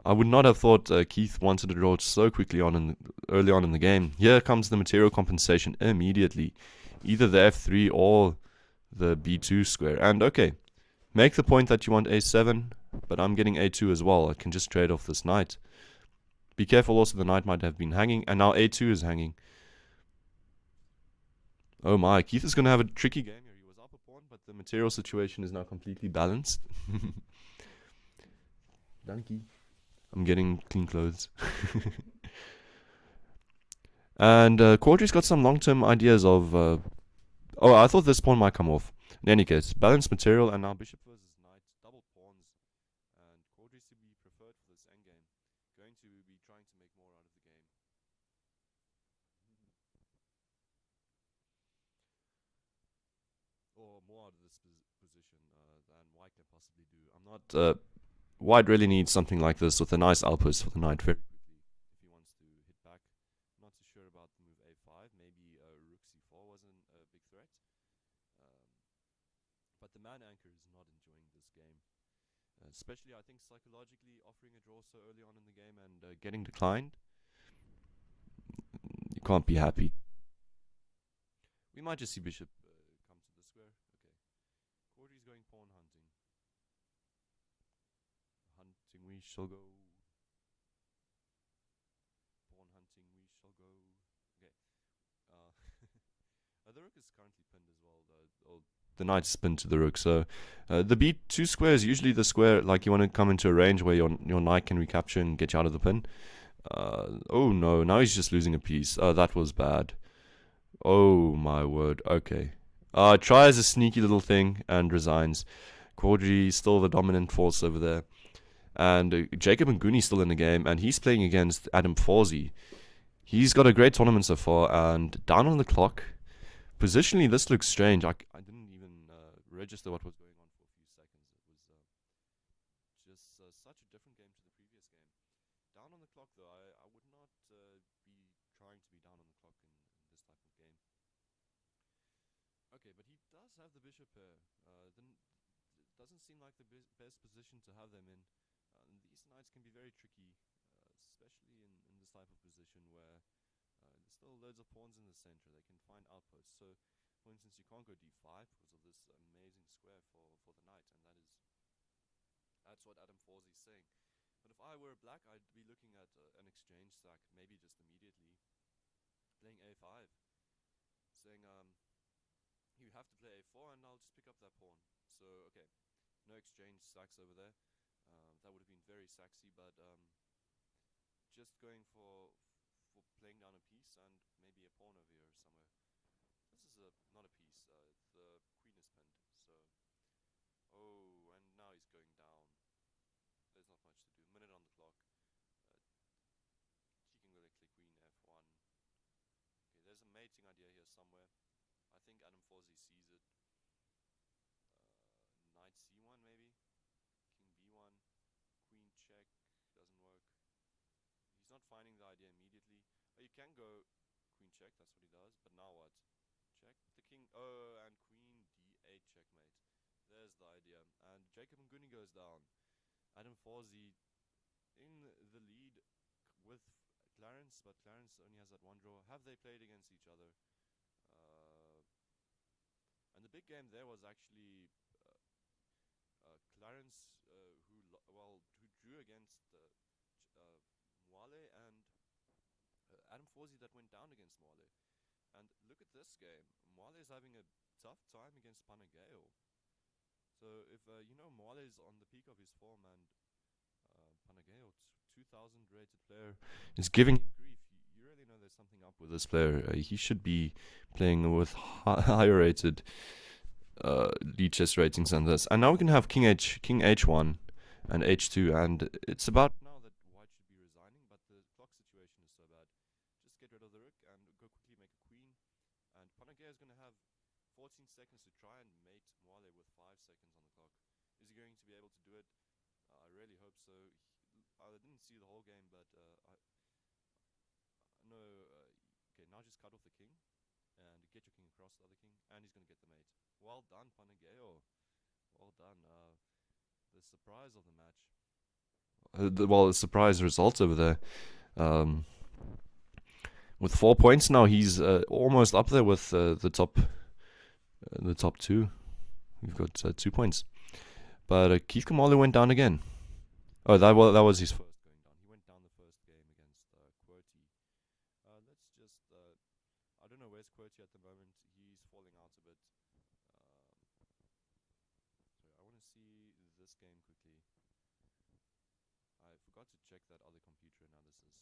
I would not have thought Keith wanted to draw so quickly early on in the game. Here comes the material compensation immediately. Either the f3 or the b2 square. And okay, make the point that you want a7, but I'm getting a2 as well. I can just trade off this knight. Be careful also, the knight might have been hanging, and now a2 is hanging. Oh my, Keith is going to have a tricky game here. He was up a pawn, but the material situation is now completely balanced. Donkey. I'm getting clean clothes. And Caudry's got some long-term ideas of... oh, I thought this pawn might come off. In any case, balanced material, and now bishop versus knight, double pawns. And Caudry's to be preferred for this endgame. Going to be trying to make more out of the game. Or more out of this position than white can possibly do. I'm not... White really needs something like this with a nice outpost for the knight very quickly if he wants to hit back. Not too sure about the move a5. Maybe rook c4 wasn't a big threat. But the man anchor is not enjoying this game. Especially, I think, psychologically, offering a draw so early on in the game and getting declined. You can't be happy. We might just see bishop come to the square. Okay. Caudry's going pawn hunting. Hunting we shall go. Pawn hunting we shall go. Okay. The rook is currently pinned as well. The knight's pinned to the rook. So the b2 square is usually the square like you want to come into a range where your knight can recapture and get you out of the pin. Oh no, now he's just losing a piece. That was bad. Oh my word. Okay. Tries a sneaky little thing and resigns. Caudry still the dominant force over there. And Jacob Nguni still in the game, and he's playing against Adam Forsey. He's got a great tournament so far, and down on the clock. Positionally, this looks strange. I didn't even register what was going on for a few seconds. It was have the bishop pair. Then it doesn't seem like the best position to have them in. And these knights can be very tricky, especially in this type of position where there's still loads of pawns in the center. They can find outposts. So, for instance, you can't go d5 because of this amazing square for the knight, and that's what Adam Forsey's saying. But if I were black, I'd be looking at an exchange sack, maybe just immediately, playing a5, saying, you have to play a4 and I'll just pick up that pawn. So, okay, no exchange sacks over there. That would have been very sexy, but just going for playing down a piece and maybe a pawn over here somewhere. This is not a piece, the queen is pinned, so... Oh, and now he's going down. There's not much to do. Minute on the clock. She can go like queen f1. Okay, there's a mating idea here somewhere. I think Adam Forsey sees it. Knight c1 maybe. King b1. Queen check. Doesn't work. He's not finding the idea immediately. Oh, you can go queen check. That's what he does. But now what? Check. The king. Oh, and queen d8 checkmate. There's the idea. And Jacob Nguni goes down. Adam Forsey in the lead with Clarence, but Clarence only has that one draw. Have they played against each other? And the big game there was actually Clarence, who drew against Mwale, and Adam Forsey that went down against Mwale. And look at this game. Mwale is having a tough time against Panageo. So if Mwale is on the peak of his form and Panageo, 2000 rated player, is giving him grief, you really know there's something up with this player. He should be playing with higher rated Lichess ratings than this. And now we can have King H1 and H2, and it's about now that white should be resigning, but the clock situation is so bad. Just get rid of the rook and go quickly make a queen. And Panageo is going to have 14 seconds to try and mate Mwale with 5 seconds on the clock. Is he going to be able to do it? I really hope so. I didn't see the whole game, but okay, now just cut off the king and get your king across the other king, and he's going to get the mate. Well done, Panageo. Well done. The surprise of the match. The surprise results over there. With 4 points now, he's almost up there with the top two. We've got 2 points. But Keith Kamali went down again. Oh, that was his first going down. He went down the first game against QWERTY. Let's just... I don't know where's QWERTY at the moment. He's falling out a bit. Sorry, I want to see this game quickly. I forgot to check that other computer analysis.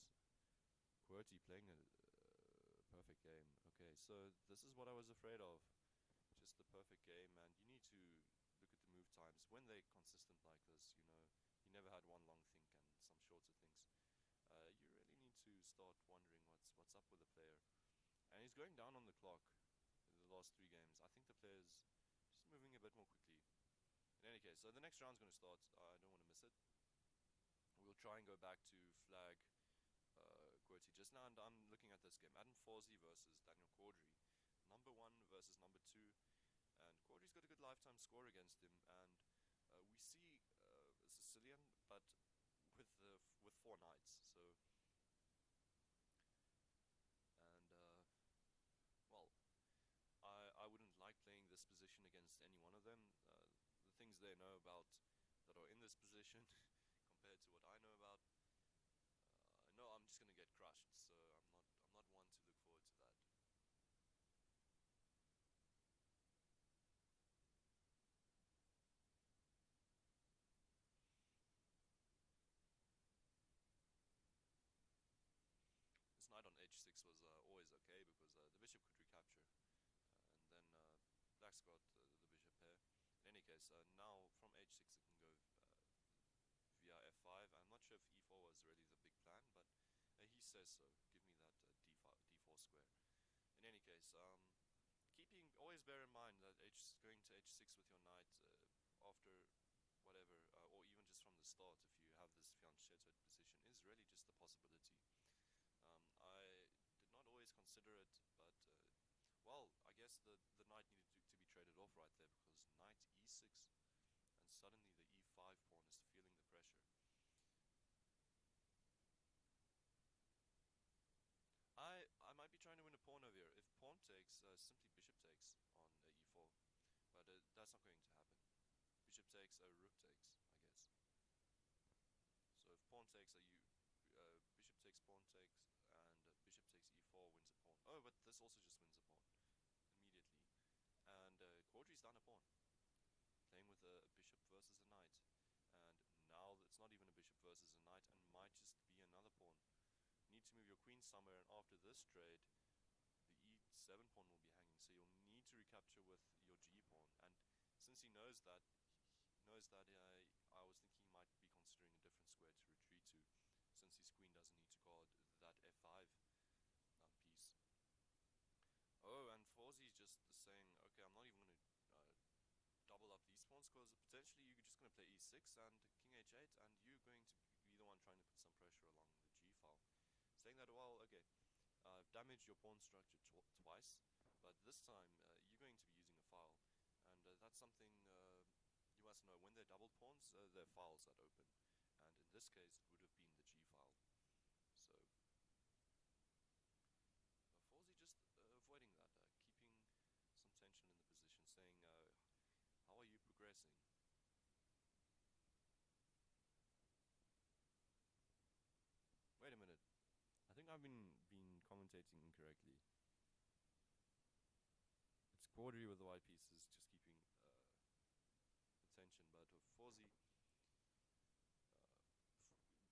QWERTY playing a perfect game. Okay, so this is what I was afraid of. Just the perfect game, and you need to look at the move times. When they're consistent like this, he never had one long think and some shorter things. You really need to start wondering what's up with the player. And he's going down on the clock in the last 3 games. I think the player's just moving a bit more quickly. In any case, so the next round's going to start. I don't want to miss it. We'll try and go back to flag QWERTY just now, and I'm looking at this game. Adam Forsey versus Daniel Caudry. Number 1 versus number 2. And Caudry's got a good lifetime score against him, and we see Sicilian, but with 4 knights. So, and well, I wouldn't like playing this position against any one of them. The things they know about that are in this position compared to what I know about. I know I'm just gonna get crushed, so I'm not one to look forward to that. This knight on h6 was always okay because the bishop could recapture, and then black's got the bishop pair. In any case, now from h6 it can go via f5. I'm not sure if e4 was really the big plan, but he says so. Give me that d4 square. In any case, always bear in mind that going to h6 with your knight after whatever, or even just from the start, if you have this fianchetto position, is really just a possibility. I did not always consider it, but well, I guess the knight needed to be traded off right e6, and suddenly the e5 pawn is feeling the pressure. I might be trying to win a pawn over here. If pawn takes, simply bishop takes on e4, but that's not going to happen. Bishop takes, rook takes, I guess. So if pawn takes, bishop takes, pawn takes, and bishop takes e4 wins a pawn. Oh, but this also just wins a pawn immediately. And Quadri's down a pawn, playing with a bishop versus a knight. And now it's not even a bishop versus a knight, and might just be another pawn. You need to move your queen somewhere, and after this trade, the e7 pawn will be hanging. So you'll need to recapture with your g pawn. And since he knows that, I was thinking he might be considering a different square to retreat to, since his queen doesn't need to guard that f5 piece. Oh, and Forzy's just saying, okay, I'm not even going to double up these pawns, because potentially you're just going to play e6 and king h8, and you're going to be the one trying to put some pressure along the g file. Saying that, well, okay, I've damaged your pawn structure twice, but this time you're going to be using a file, and that's something you must know. When they're double pawns, there are files that open, and in this case it would have been the g file. So Forzy just avoiding that, keeping some tension in the position, saying, how are you progressing? Wait a minute, I think I've been commentating incorrectly. It's Quadri with the white pieces, just keeping attention, but Forzy,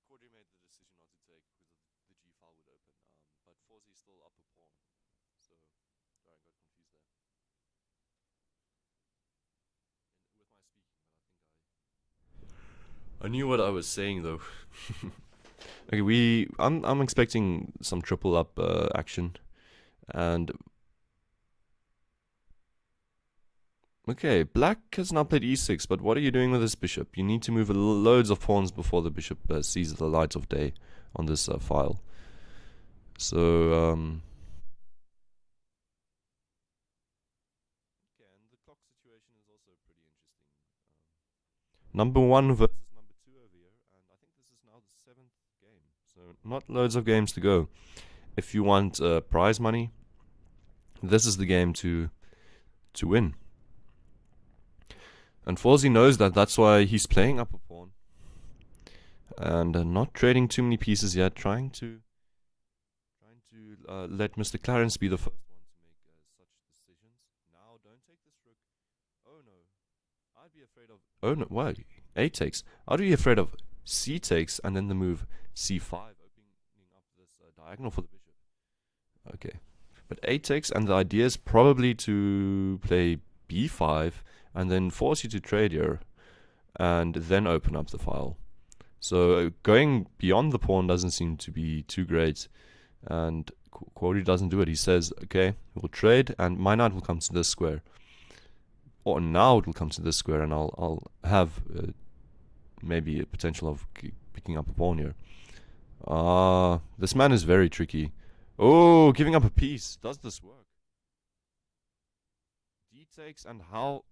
Quadri made the decision not to take because the g file would open, but Forzy still up a pawn, so sorry, I got confused there with my speaking, but I think I knew what I was saying though. Okay, I'm expecting some triple up action, and okay, black has now played e6, but what are you doing with this bishop? You need to move loads of pawns before the bishop sees the light of day on this file. So, okay, and the clock situation is also pretty interesting. Number 1 versus number 2 over here, and I think this is now the 7th game. So, not loads of games to go. If you want prize money, this is the game to win. And Forzy knows that, that's why he's playing up a pawn. And not trading too many pieces yet, trying to let Mr. Clarence be the first one to make such decisions. Now, don't take this rook. Oh no, I'd be afraid of... Oh no, why? A takes. I'd be afraid of C takes, and then the move C5, opening up this diagonal for the bishop. Okay, but A takes, and the idea is probably to play B5, and then force you to trade here, and then open up the file. So going beyond the pawn doesn't seem to be too great, and Quadri doesn't do it. He says, okay, we'll trade, and my knight will come to this square, or now it will come to this square, and I'll have maybe a potential of picking up a pawn here. This man is very tricky. Oh, giving up a piece. Does this work? D takes, and how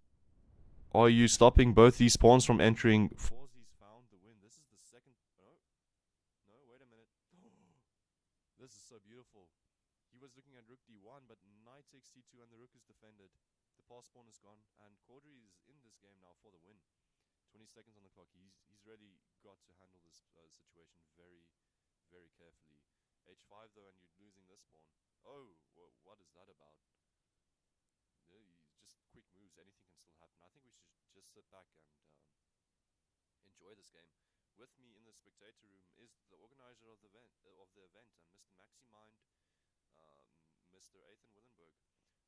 are you stopping both these pawns from entering? Forzy's found the win. This is the second... No, wait a minute. This is so beautiful. He was looking at rook d1, but knight takes c2, and the rook is defended. The pass pawn is gone, and Quadri is in this game now for the win. 20 seconds on the clock. He's really got to handle this situation very, very carefully. h5 though, and you're losing this pawn. Oh, what is that about? Just quick moves, anything can still happen. I think we should just sit back and enjoy this game. With me in the spectator room is the organizer of the event, and Mr. Maximind, Mr. Athon Willenberg.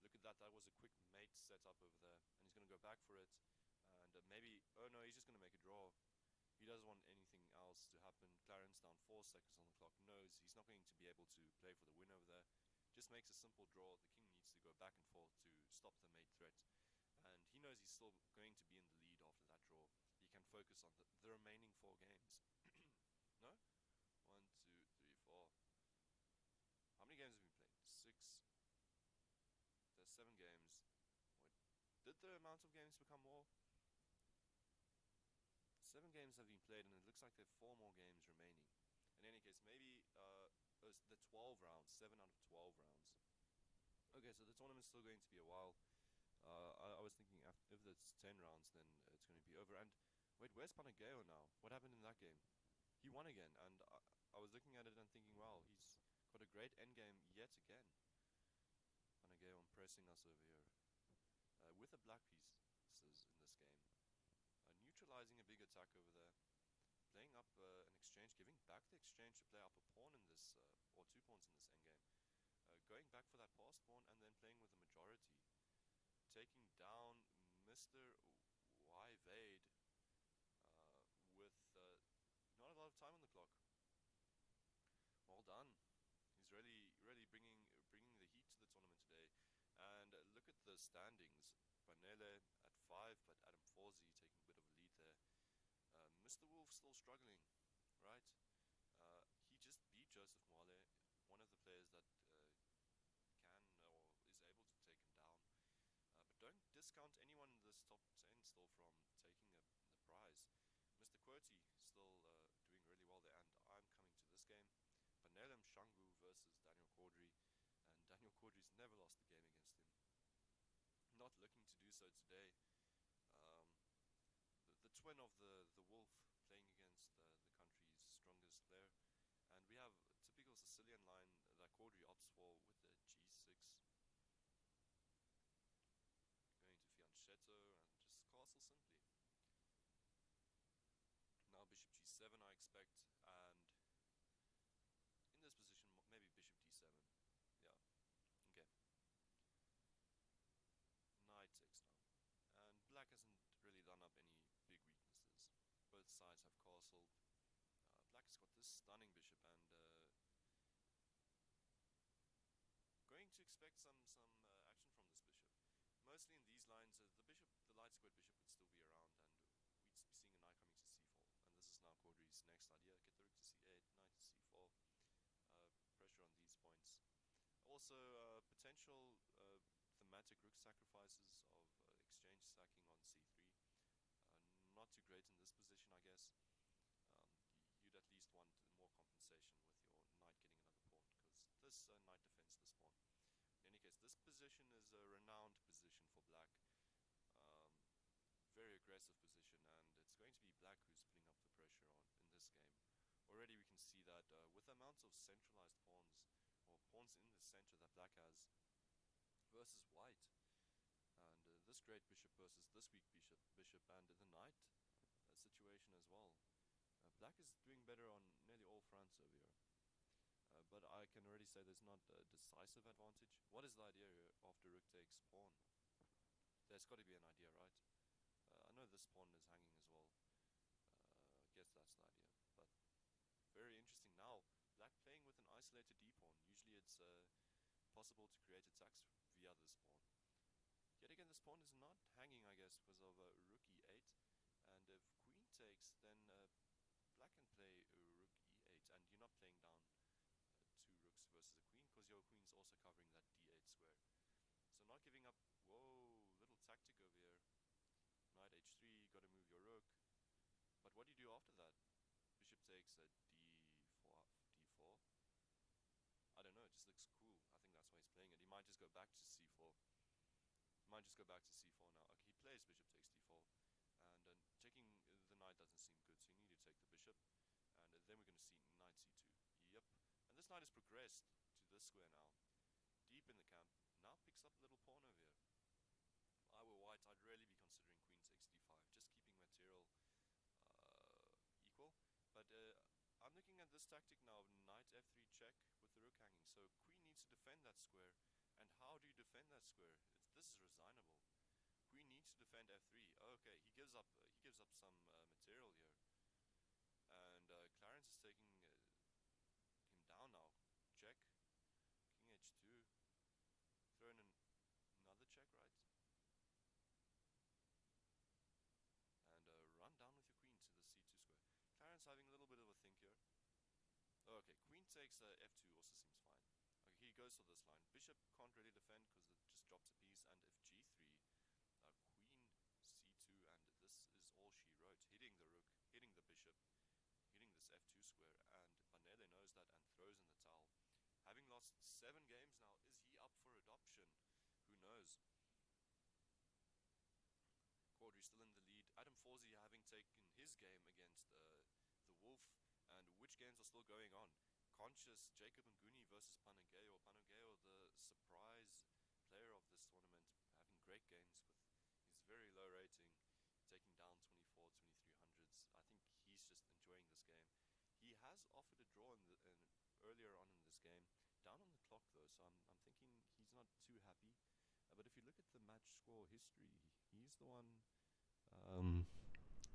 Look at that, that was a quick mate set up over there, and he's going to go back for it, and maybe, oh no, he's just going to make a draw. He doesn't want anything else to happen. Clarence down 4 seconds on the clock, knows he's not going to be able to play for the win over there. Just makes a simple draw. The king needs to go back and forth to stop the mate threat, and he knows he's still going to be in the lead after that draw. He can focus on the remaining 4 games. No? 1, 2, 3, 4. How many games have we played? 6. There's 7 games. Wait, did the amount of games become more? 7 games have been played, and it looks like there are 4 more games remaining. In any case, maybe the 12 rounds, 7 out of 12 rounds. Okay, so the tournament's still going to be a while. I was thinking if it's 10 rounds, then it's going to be over. And wait, where's Panageo now? What happened in that game? He won again, and I was looking at it and thinking, wow, he's got a great endgame yet again. Panageo impressing us over here. With the black pieces in this game. Neutralizing a big attack over there. Playing up an exchange, giving back the exchange to play up a pawn in this, or 2 pawns in this endgame. Going back for that passed pawn and then playing with the majority. Taking down Mr. Yvade with not a lot of time on the clock. Well done. He's really bringing the heat to the tournament today. And look at the standings. Banele at 5, but Adam Forzi taking a bit of a lead there. Mr. Wolf still struggling, right? He just beat Joseph Mwale, one of the players that can or is able to take him down. But don't discount anyone in this top 10 still from taking the prize. Mr. Querty still doing really well there, and I'm coming to this game. Panelem Shangu versus Daniel Caudry, and Daniel Caudry's never lost the game against him. Not looking to do so today. The twin of the Wolf playing against the country's strongest player. And we have a typical Sicilian line that Caudry opts for with the G6. Going to Fianchetto and just castle simply. Now Bishop G7 I expect, and in this position maybe Bishop D7. Yeah, okay. Knight takes now. And black hasn't really done up any big weaknesses. Both sides have castled. Black has got this stunning bishop, and going to expect some action from this bishop. Mostly in these lines, the light squared bishop would still be around, and we'd be seeing a knight coming to c4. And this is now Caudry's next idea: get the rook to c8, knight to c4. Pressure on these points. Also, potential thematic rook sacrifices of exchange sacking on c3. Not too great in this position, I guess. You'd at least want more compensation with your knight getting another pawn, because this knight defends this pawn. In any case, this position is a renowned position for black. Very aggressive position, and it's going to be black who's putting up the pressure on in this game. Already we can see that with the amounts of centralized pawns, or pawns in the center that black has, versus white, and this great bishop versus this weak bishop and the knight situation as well. Black is doing better on nearly all fronts over here. But I can already say there's not a decisive advantage. What is the idea here after rook takes pawn? There's got to be an idea, right? I know this pawn is hanging as well. I guess that's the idea. But very interesting. Now, black playing with an isolated d-pawn. Usually it's possible to create attacks via this pawn. Yet again, this pawn is not hanging, I guess, because of rook e8. And if queen takes, then black can play rook e8, and you're not playing down 2 rooks versus a queen, because your queen's also covering that d8 square. So not giving up. Whoa, little tactic over here. Knight h3, got to move your rook. But what do you do after that? Bishop takes a d4. I don't know, it just looks cool. I think that's why he's playing it. He might just go back to c4. Might just go back to c4 now. Okay, he plays bishop takes d4. And taking the knight doesn't seem good, so you need to take the bishop. And then we're going to see knight c2. Yep. And this knight has progressed to this square now. Deep in the camp. Now picks up a little pawn over here. If I were white, I'd really be considering queen takes d5. Just keeping material equal. But I'm looking at this tactic now. Knight f3 check with the rook hanging. So queen needs to defend that square. And how do you defend that square? This is resignable. Queen needs to defend f3. Okay, he gives up some material here, and Clarence is taking him down now. Check. King h2. Throw in another check, right? And run down with your queen to the c2 square. Clarence having a little bit of a think here. Okay, queen takes f2 also seems fine. Okay, he goes for this line. Bishop can't really defend because it just drops a piece, and if g3. Queen c2, and this is all she wrote, hitting the rook. lost 7 games now. Is he up for adoption? Who knows? Quadri still in the lead. Adam Forsey having taken his game against the Wolf. And which games are still going on? Conscious, Jacob Nguni versus Panageo. Panageo, the surprise player of this tournament, having great games with his very low rating, taking down 24, 2300s. I think he's just enjoying this game. He has offered a draw earlier on in this game, down on the clock though, so I'm thinking he's not too happy. But if you look at the match score history, he's the one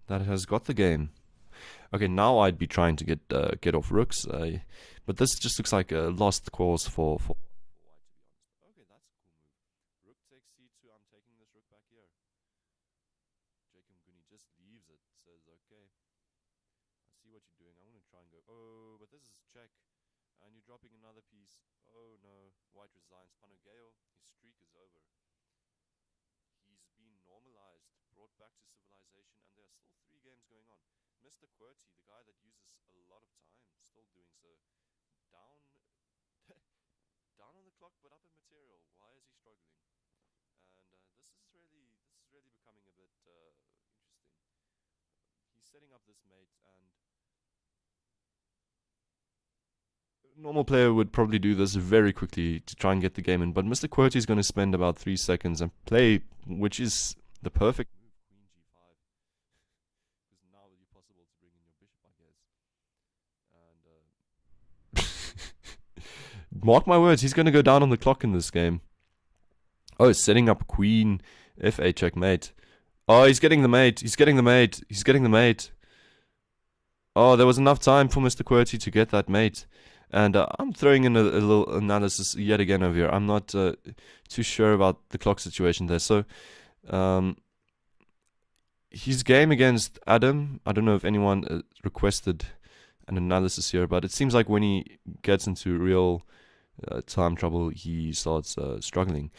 that has got the game. Okay, now I'd be trying to get off rooks, but this just looks like a lost cause for white, to be honest. Okay, that's a cool move. Rook takes c2. I'm taking this rook back here. Jacob Nguni just leaves it. Says, okay, I see what you're doing. I'm going to try and go. Oh, but this is check. And you're dropping another piece. Oh no, white resigns. Panageo, his streak is over. He's been normalized, brought back to civilization, and there are still 3 games going on. Mr. QWERTY, the guy that uses a lot of time, still doing so. Down down on the clock, but up in material. Why is he struggling? And this is really becoming a bit interesting. He's setting up this mate, and a normal player would probably do this very quickly to try and get the game in, but Mr. QWERTY is going to spend about 3 seconds and play, which is the perfect move, Queen G5, because now it's possible to bring in your bishop, I guess. And mark my words, he's going to go down on the clock in this game. Oh, setting up Queen F8 checkmate. Oh, he's getting the mate. He's getting the mate. He's getting the mate. Oh, there was enough time for Mr. QWERTY to get that mate. And I'm throwing in a little analysis yet again over here. I'm not too sure about the clock situation there. So, his game against Adam, I don't know if anyone requested an analysis here, but it seems like when he gets into real time trouble, he starts struggling.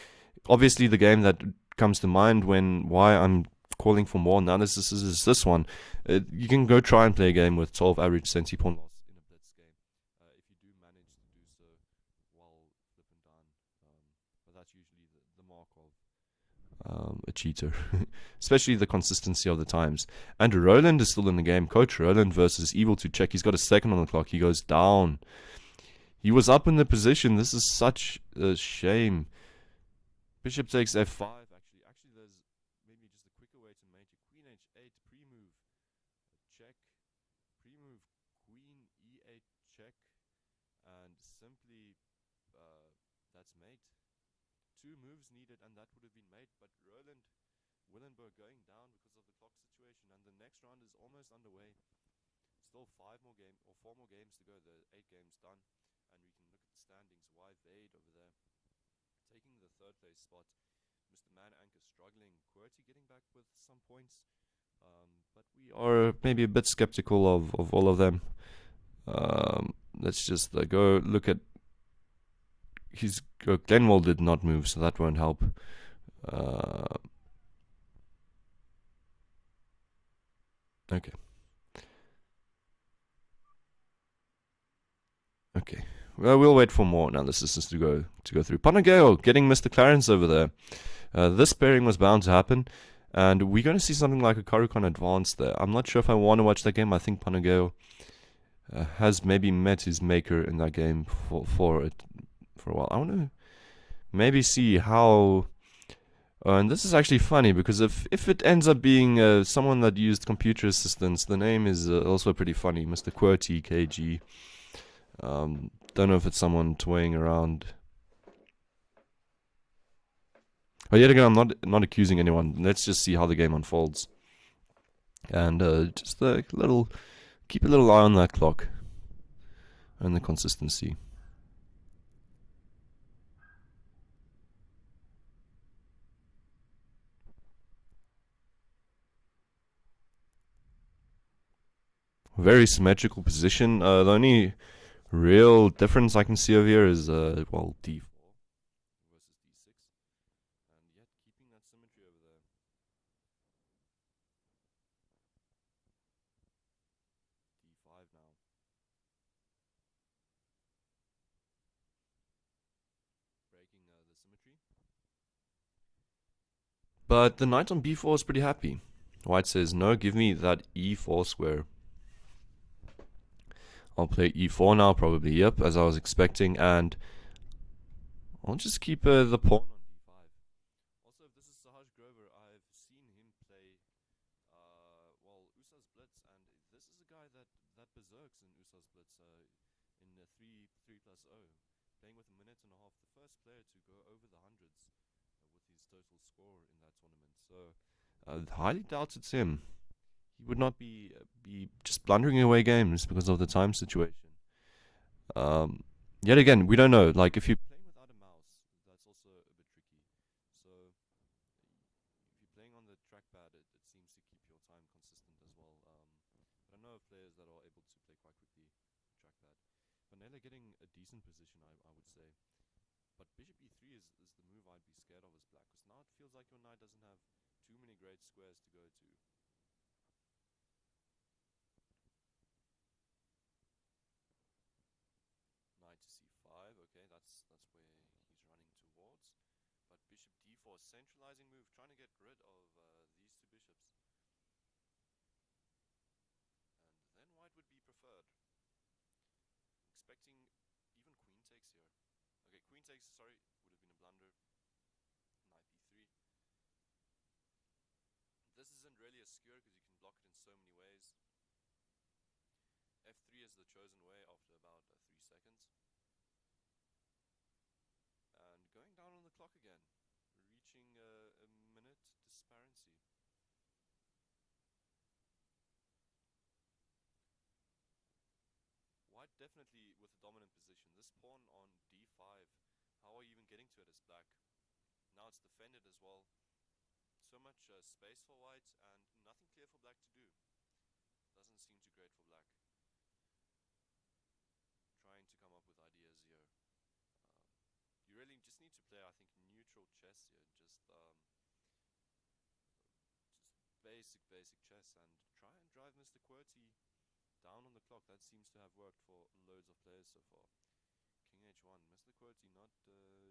Obviously, the game that comes to mind why I'm calling for more analysis is this one. You can go try and play a game with 12 average centi pawn loss in a Blitz game, if you do manage to do so while flipping down. But that's usually the mark of a cheater, especially the consistency of the times. And Roland is still in the game. Coach Roland versus Evil to check. He's got a second on the clock. He goes down. He was up in the position. This is such a shame. Bishop takes f5. Actually, there's maybe just a quicker way to mate it. Queen h8 pre-move check, pre-move Queen e8 check, and simply that's mate. 2 moves needed, and that would have been mate. But Roland Willenberg going down because of the clock situation, and the next round is almost underway. Still 4 more games to go. The 8 games done, and we can look at the standings. Wade over there, taking the 3rd place spot. Mr. Man Anchor struggling. QWERTY getting back with some points, but we are maybe a bit skeptical of all of them. Let's just go look at his. Glenwall did not move, so that won't help. Okay. Well, we'll wait for more analysis to go through. Panageo getting Mr. Clarence over there. This pairing was bound to happen, and we're going to see something like a Karukan advance there. I'm not sure if I want to watch that game. I think Panageo has maybe met his maker in that game for a while. I want to maybe see how. And this is actually funny because if it ends up being someone that used computer assistance, the name is also pretty funny, Mr. QWERTY KG. Don't know if it's someone toying around. But yet again, I'm not accusing anyone. Let's just see how the game unfolds, and just keep a little eye on that clock and the consistency. Very symmetrical position. The only real difference I can see over here is well, d4 versus d6, and yet keeping that symmetry over there. d5 now. asymmetry. But the knight on b4 is pretty happy. White says, no, give me that e4 square. I'll play e4 now, probably, yep, as I was expecting, and I'll just keep the pawn on d5. Also, if this is Sahaj Grover, I've seen him play, USA's Blitz, and this is a guy that berserks in USA's Blitz in 3+0, playing with a minute and a half, the first player to go over the hundreds with his total score in that tournament. So, highly doubt it's him. He would not be just blundering away games because of the time situation. Yet again, we don't know. Like, if you're playing without a mouse, that's also a bit tricky. So, if you're playing on the trackpad, it seems to keep your time consistent as well. But I know of players that are able to play quite quickly trackpad. Vanilla getting a decent position, I would say. But bishop e3 is the move I'd be scared of as black, because now it feels like your knight doesn't have too many great squares to go to. Knight to c5, okay, that's where he's running towards. But bishop d4, centralizing move, trying to get rid of these two bishops. And then white would be preferred. Expecting even queen takes here. Okay, queen takes, sorry, would have been a blunder. Knight b3. This isn't really a skewer because you can block it in so many ways. f3 is the chosen way after about 3 seconds. And going down on the clock again, reaching a minute disparity. White definitely with a dominant position. This pawn on d5, how are you even getting to it as black? Now it's defended as well. So much space for white and nothing clear for black to do. Doesn't seem too great for black. Trying to come up with ideas here. You really just need to play, I think, neutral chess here. Just basic chess, and try and drive Mr. QWERTY down on the clock. That seems to have worked for loads of players so far. King h1. Mr. QWERTY not playing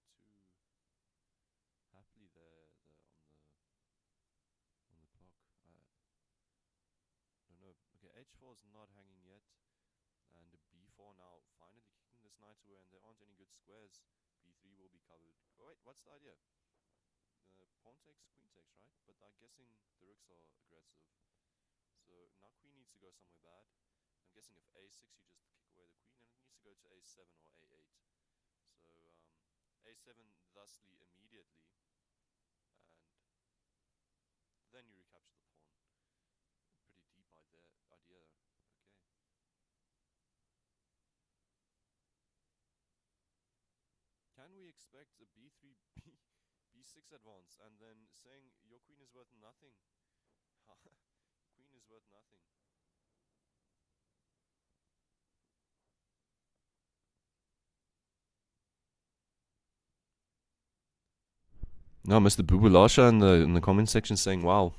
too happily there on the clock. I don't know. Okay, h4 is not hanging yet, and b4 now finally kicking this knight away, and there aren't any good squares. b3 will be covered. Oh wait, what's the idea? Pawn takes, queen takes, right? But I'm guessing the rooks are aggressive. So now queen needs to go somewhere bad. I'm guessing if a6 you just kick away the queen, and it needs to go to a7 or a8. So a7 thusly immediately, and then you recapture the pawn. Pretty deep idea. Okay. Can we expect a b3, b6 advance, and then saying your queen is worth nothing? Queen is worth nothing. No, Mr. Bubulasha in the comment section saying, wow.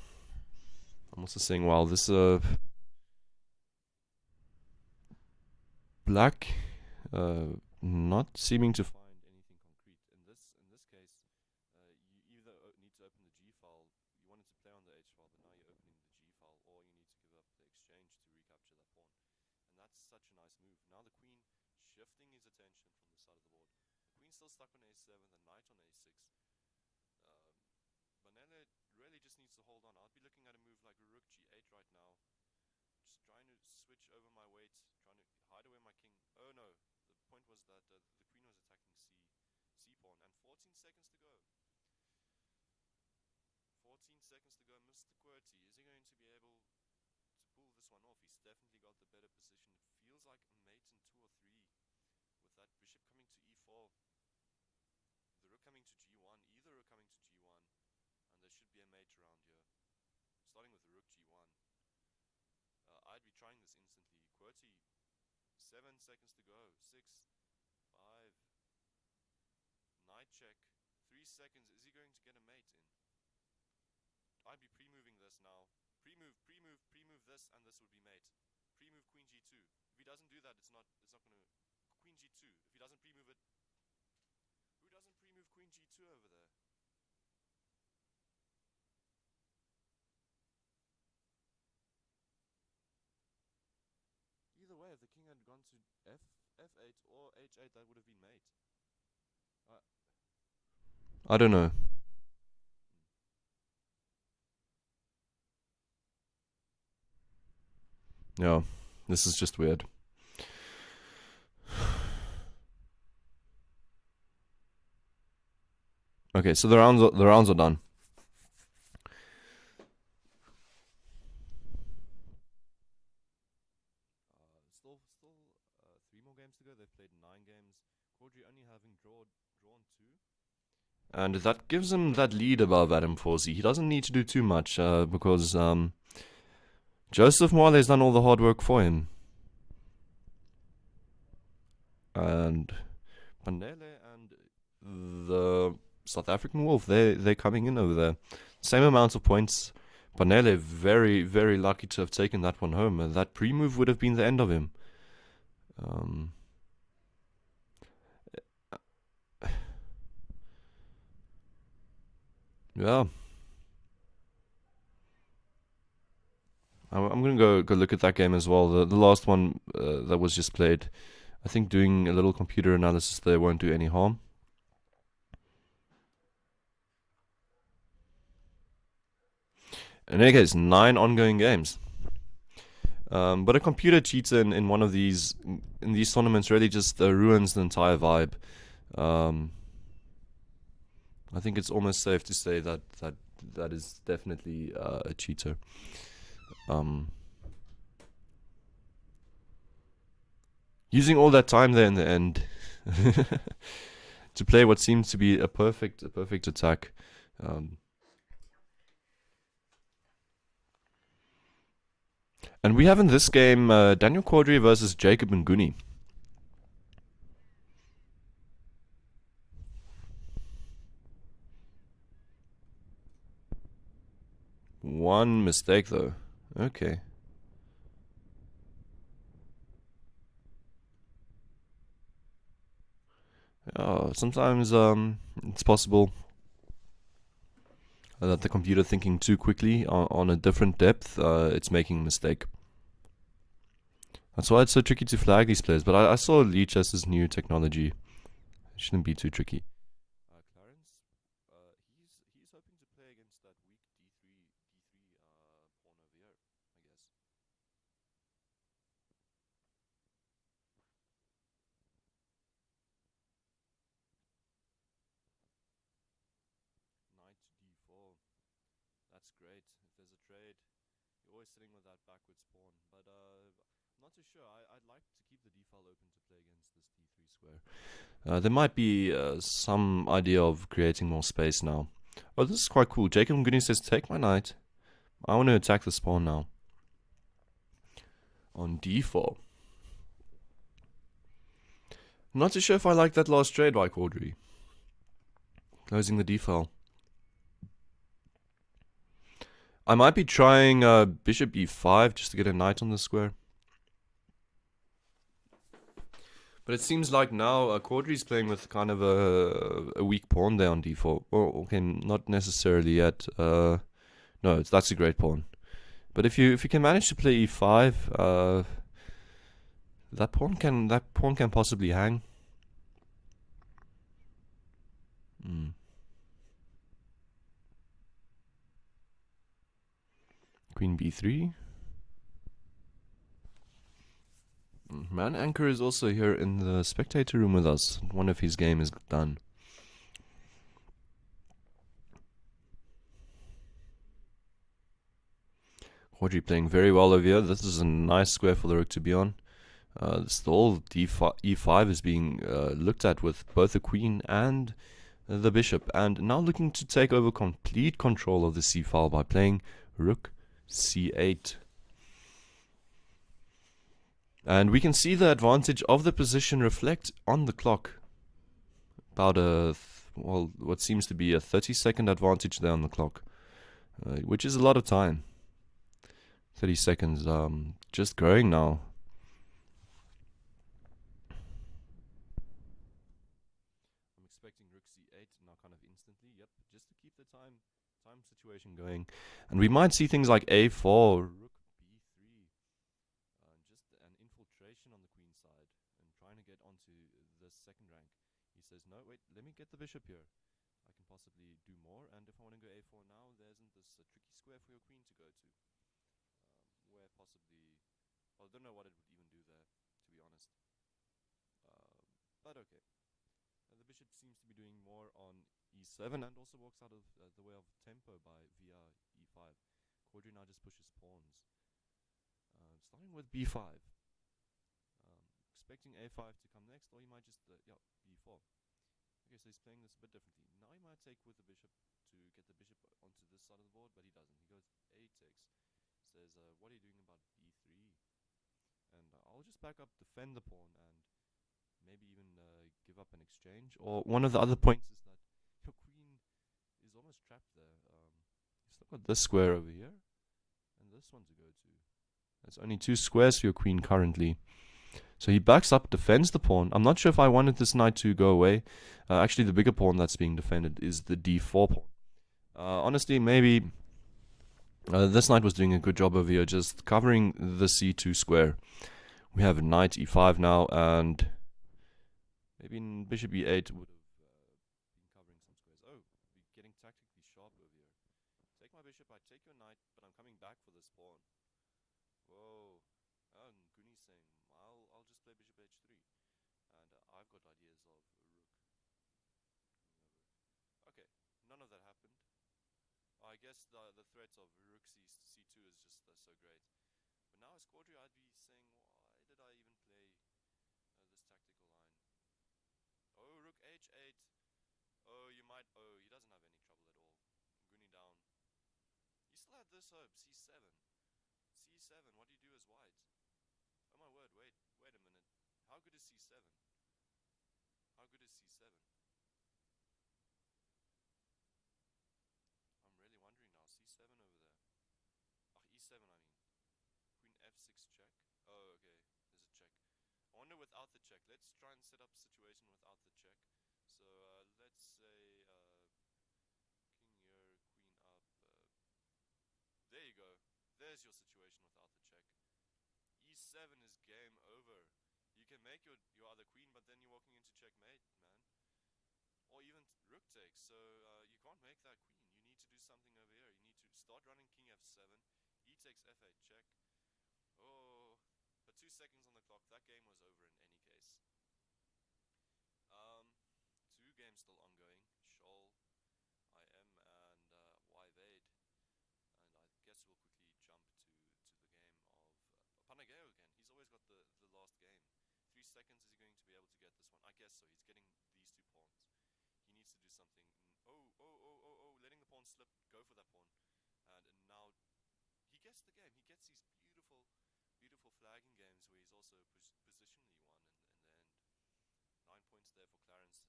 I'm also saying, wow, this black not seeming to find anything concrete. In this case, you either need to open the G file. You wanted to play on the H file, but now you're opening the G file, or you need to give up the exchange to recapture that pawn. And that's such a nice move. Now the queen shifting his attention from the side of the board. The queen's still stuck on a7, the knight on a6. Banana really just needs to hold on. I'd be looking at a move like rook g8 right now. Just trying to switch over my weight, trying to hide away my king. Oh no, the point was that the queen was attacking c pawn, and 14 seconds to go. 14 seconds to go. Mr. QWERTY, is he going to be able to pull this one off? He's definitely got the better position. It feels like a mate in 2 or 3 with that bishop coming to e4, the rook coming to g1, either rook coming to g1, and there should be a mate around here, starting with the rook g1. I'd be trying this instantly. QWERTY, 7 seconds to go. 6, 5, knight check, 3 seconds. Is he going to get a mate in? I'd be pre-moving this now. Pre-move this, and this would be mate. Pre-move queen g2. If he doesn't do that, it's not going to... Queen g2. If he doesn't pre-move it... Who doesn't pre-move g2 over there. Either way, if the king had gone to f8 or h8, that would have been mate. I don't know. Yeah, this is just weird. Okay, so the rounds are done. Still 3 more games to go. They've played 9 games. Quadri only having drawn 2. And that gives him that lead above Adam Forsey. He doesn't need to do too much because Joseph Marley's done all the hard work for him. And Pandele and the South African Wolf, they're coming in over there. Same amount of points. Panele very, very lucky to have taken that one home. And that pre-move would have been the end of him. Yeah. I'm going to go look at that game as well. The last one that was just played. I think doing a little computer analysis there won't do any harm. In any case, 9 ongoing games. But a computer cheater in one of these in these tournaments really just ruins the entire vibe. I think it's almost safe to say that is definitely a cheater. Using all that time there in the end to play what seems to be a perfect attack. And we have in this game Daniel Quadri versus Jacob Nguni. One mistake though. Okay. Sometimes it's possible that the computer thinking too quickly on a different depth, it's making a mistake. That's why it's so tricky to flag these players. But I saw Lichess's new technology. It shouldn't be too tricky. Clarence, he's hoping to play against that weak d3 pawn over here, I guess. Knight to d4. That's great. If there's a trade, you're always sitting with that backwards pawn. But I'm not too sure. I'd like to keep the d-file open to play against this d3 square. There might be some idea of creating more space now. Oh, this is quite cool. Jacob Nguni says, take my knight. I want to attack this pawn now. On d4. Not too sure if I like that last trade by Quadri. Closing the d-file. I might be trying bishop e5 just to get a knight on the square. But it seems like now Quadri's playing with kind of a weak pawn there on d4. Well, okay, not necessarily yet. No, that's a great pawn. But if you can manage to play e5, that pawn can possibly hang. Queen b3. Man Anchor is also here in the spectator room with us. One of his game is done. Quadri playing very well over here. This is a nice square for the rook to be on. The whole e5 is being looked at with both the queen and the bishop. And now looking to take over complete control of the c-file by playing rook c8. And we can see the advantage of the position reflect on the clock. About what seems to be a 30-second advantage there on the clock, which is a lot of time. 30 seconds, just growing now. I'm expecting rook c8, now kind ongoing. And we might see things like a4, rook b3, just an infiltration on the queen side and trying to get onto the second rank. He says, no, wait, let me get the bishop here. I can possibly do more, and if I want to go a4 now, there isn't this tricky square for your queen to go to. Where possibly, well, I don't know what it would even do there, to be honest. But okay. The bishop seems to be doing more on e7 and also walks out of the way of tempo by via e5. Quadri now just pushes pawns. Starting with b5. Expecting a5 to come next, or he might just, b4. Okay, so he's playing this a bit differently. Now he might take with the bishop to get the bishop onto this side of the board, but he doesn't. He goes a takes. Says, what are you doing about b3? And I'll just back up, defend the pawn, and maybe even give up an exchange. Or one of the other points is that your queen is almost trapped there. You still got this square over here, and this one to go to. There's only 2 squares for your queen currently. So he backs up, defends the pawn. I'm not sure if I wanted this knight to go away. Actually, the bigger pawn that's being defended is the d4 pawn. Honestly, maybe this knight was doing a good job over here, just covering the c2 square. We have knight e5 now, and maybe bishop e8 would have been covering some squares. Oh, we're getting tactically sharp over here. Take my bishop, I take your knight, but I'm coming back for this pawn. Whoa. And Guni's saying, I'll just play bishop h3. And I've got ideas of rook. Okay, none of that happened. I guess the threat of rook c2 is just so great. But now as Quadri, I'd be saying, why did I even play this tactical line? Oh, rook h8. Oh, he doesn't have any trouble at all. Guni down. He still had this hope, c7. c7, what do you do as white? Oh my word, wait a minute. How good is c7? How good is c7? I'm really wondering now. c7 over there. e7 I mean. Queen f6 check. Oh, okay. There's a check. I wonder without the check. Let's try and set up a situation without the check. So let's say king here, queen up. There you go. There's your situation without the check. e7 is game over. You can make your other queen, but then you're walking into checkmate, man. Or even rook takes. So you can't make that queen. You need to do something over here. You need to start running king f7. E takes f8 check. Oh, but 2 seconds on the clock. That game was over in any case. 2 games still ongoing. Scholl, IM, and Yvade. And I guess we'll quickly jump to the game of Panageo again. He's always got the last game. 3 seconds, is he going to be able to get this one? I guess so. He's getting these 2 pawns. He needs to do something. Oh, letting the pawn slip. Go for that pawn. And now he gets the game. He gets these beautiful flagging games where he's also positionally won in the end. 9 points there for Clarence.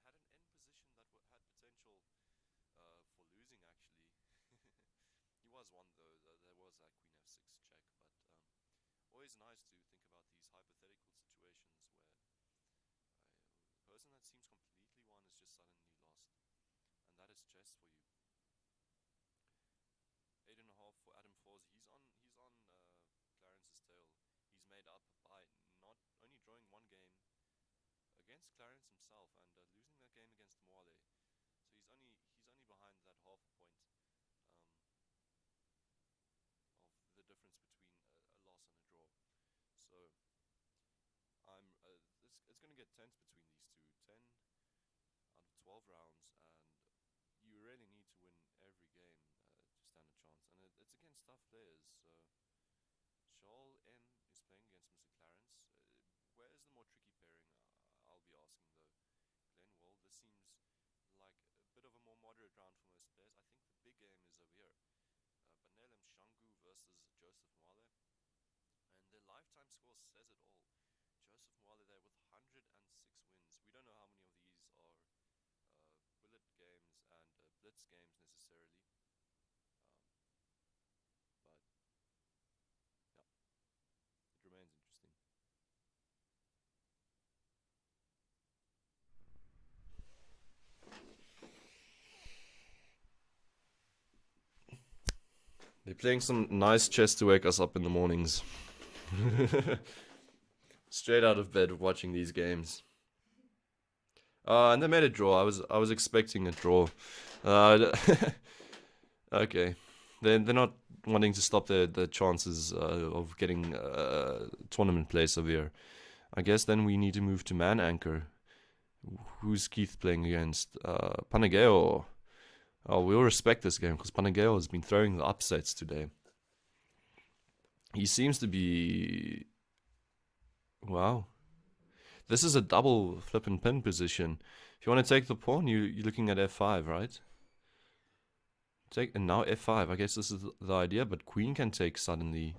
Had an end position that had potential for losing, actually. He was one, though. There was that queen f6 check, but always nice to think about these hypothetical situations where the person that seems completely won is just suddenly lost. And that is chess for you. 8.5 for Adam Forsey. He's on Clarence's tail. He's made up by not only drawing 1 game against Clarence himself and losing that game against Moale. So he's only behind that half a point of the difference between a loss and a draw. So it's going to get tense between these two. 10 out of 12 rounds, and you really need to win every game to stand a chance. And it's against tough players. So Scholl M is playing against Mr. Clarence. Where is the more tricky pairing? I'll be asking though. Glenn, well, this seems like a bit of a more moderate round for most players. I think the big game is over here. Banelem Shangu versus Joseph Moale. And their lifetime score says it all. Joseph Moale there with 106 wins. We don't know how many of these are bullet games and blitz games necessarily. But yeah, it remains interesting. They're playing some nice chess to wake us up in the mornings. Straight out of bed watching these games. And they made a draw. I was expecting a draw. Okay. They're not wanting to stop the chances of getting tournament place over here. I guess then we need to move to man anchor. Who's Keith playing against? Panageo. Oh, we'll respect this game because Panageo has been throwing the upsets today. He seems to be... Wow. This is a double flip and pin position. If you want to take the pawn, you're looking at f5, right? And now f5. I guess this is the idea, but queen can take suddenly.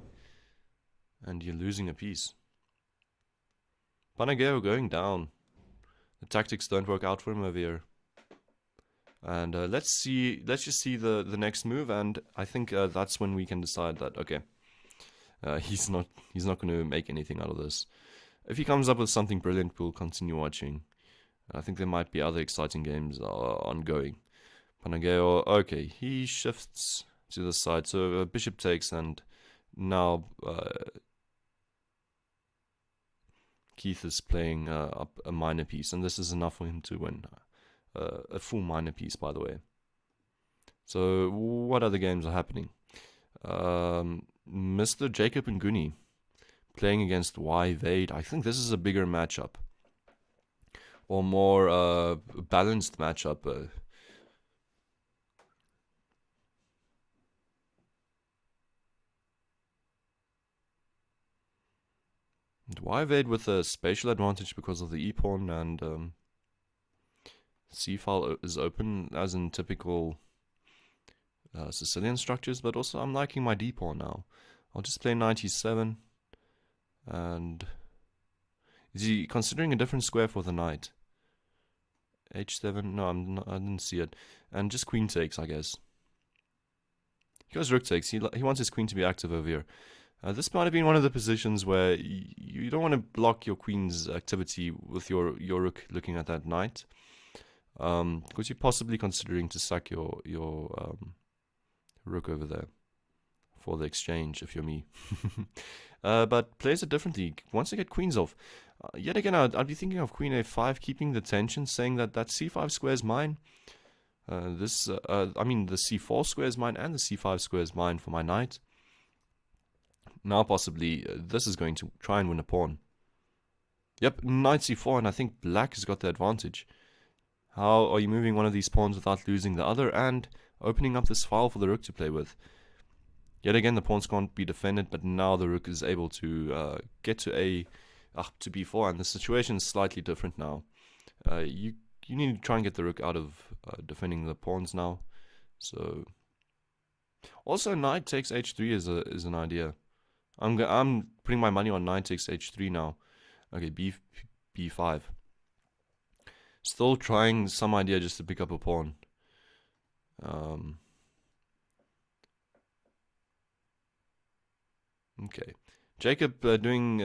And you're losing a piece. Panageo going down. The tactics don't work out for him over here. And let's just see the next move, and I think that's when we can decide that okay, he's not going to make anything out of this. If he comes up with something brilliant, we'll continue watching. I think there might be other exciting games ongoing. Panageo, okay, he shifts to the side, so bishop takes, and now Keith is playing up a minor piece, and this is enough for him to win. A full minor piece, by the way. So, what other games are happening? Mr. Jacob Nguni playing against Y Vade. I think this is a bigger matchup. Or more balanced matchup. Y Vade with a spatial advantage because of the e-pawn, and c-file is open as in typical Sicilian structures, but also I'm liking my d-pawn now. I'll just play 97, and is he considering a different square for the knight? h7, no, I didn't see it, and just queen takes, I guess. He goes rook takes. He wants his queen to be active over here. This might have been one of the positions where you don't want to block your queen's activity with your rook looking at that knight. Because you're possibly considering to sack your rook over there for the exchange if you're me. But plays it differently. Wants to get queens off. Yet again, I'd be thinking of queen a5, keeping the tension, saying that c5 square is mine. I mean the c4 square is mine and the c5 square is mine for my knight. Now possibly this is going to try and win a pawn. Yep, knight c4, and I think black has got the advantage. How are you moving one of these pawns without losing the other and opening up this file for the rook to play with? Yet again, the pawns can't be defended, but now the rook is able to get to b4, and the situation is slightly different now. You need to try and get the rook out of defending the pawns now. So also knight takes h3 is an idea. I'm putting my money on knight takes h3 now. Okay, b5. Still trying some idea just to pick up a pawn. Okay. Jacob doing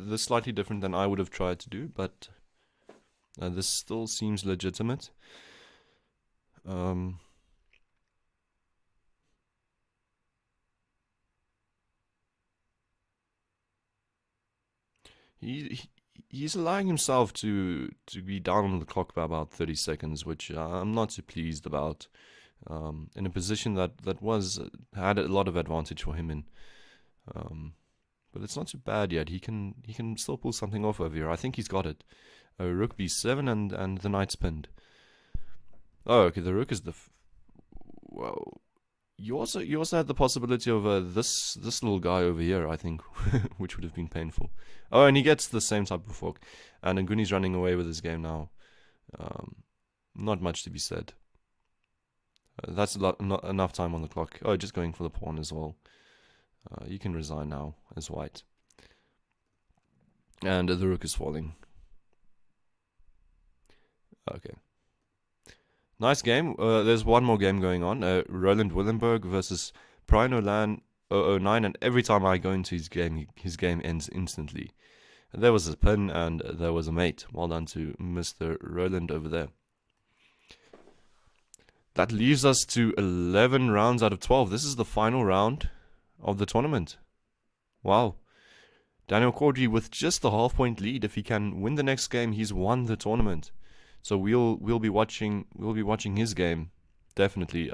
this slightly different than I would have tried to do, but this still seems legitimate. He's allowing himself to be down on the clock by about 30 seconds, which I'm not too pleased about. In a position that had a lot of advantage for him in. But it's not too bad yet. He can still pull something off over here. I think he's got it. Rook b7 and the knight's pinned. Oh, okay. The rook is the. Well, you also had the possibility of this little guy over here, I think, which would have been painful. Oh, and he gets the same type of fork, and Nguni's running away with his game now. Not much to be said. That's not enough time on the clock. Oh, just going for the pawn as well. You can resign now as white. And the rook is falling. Okay. Nice game. There's one more game going on. Roland Willenberg versus Prinolan 009, and every time I go into his game ends instantly. There was a pin and there was a mate. Well done to Mr. Roland over there. That leaves us to 11 rounds out of 12. This is the final round. of the tournament. Wow. Daniel Cordry with just a half-point lead. If he can win the next game, he's won the tournament. So we'll be watching his game, definitely.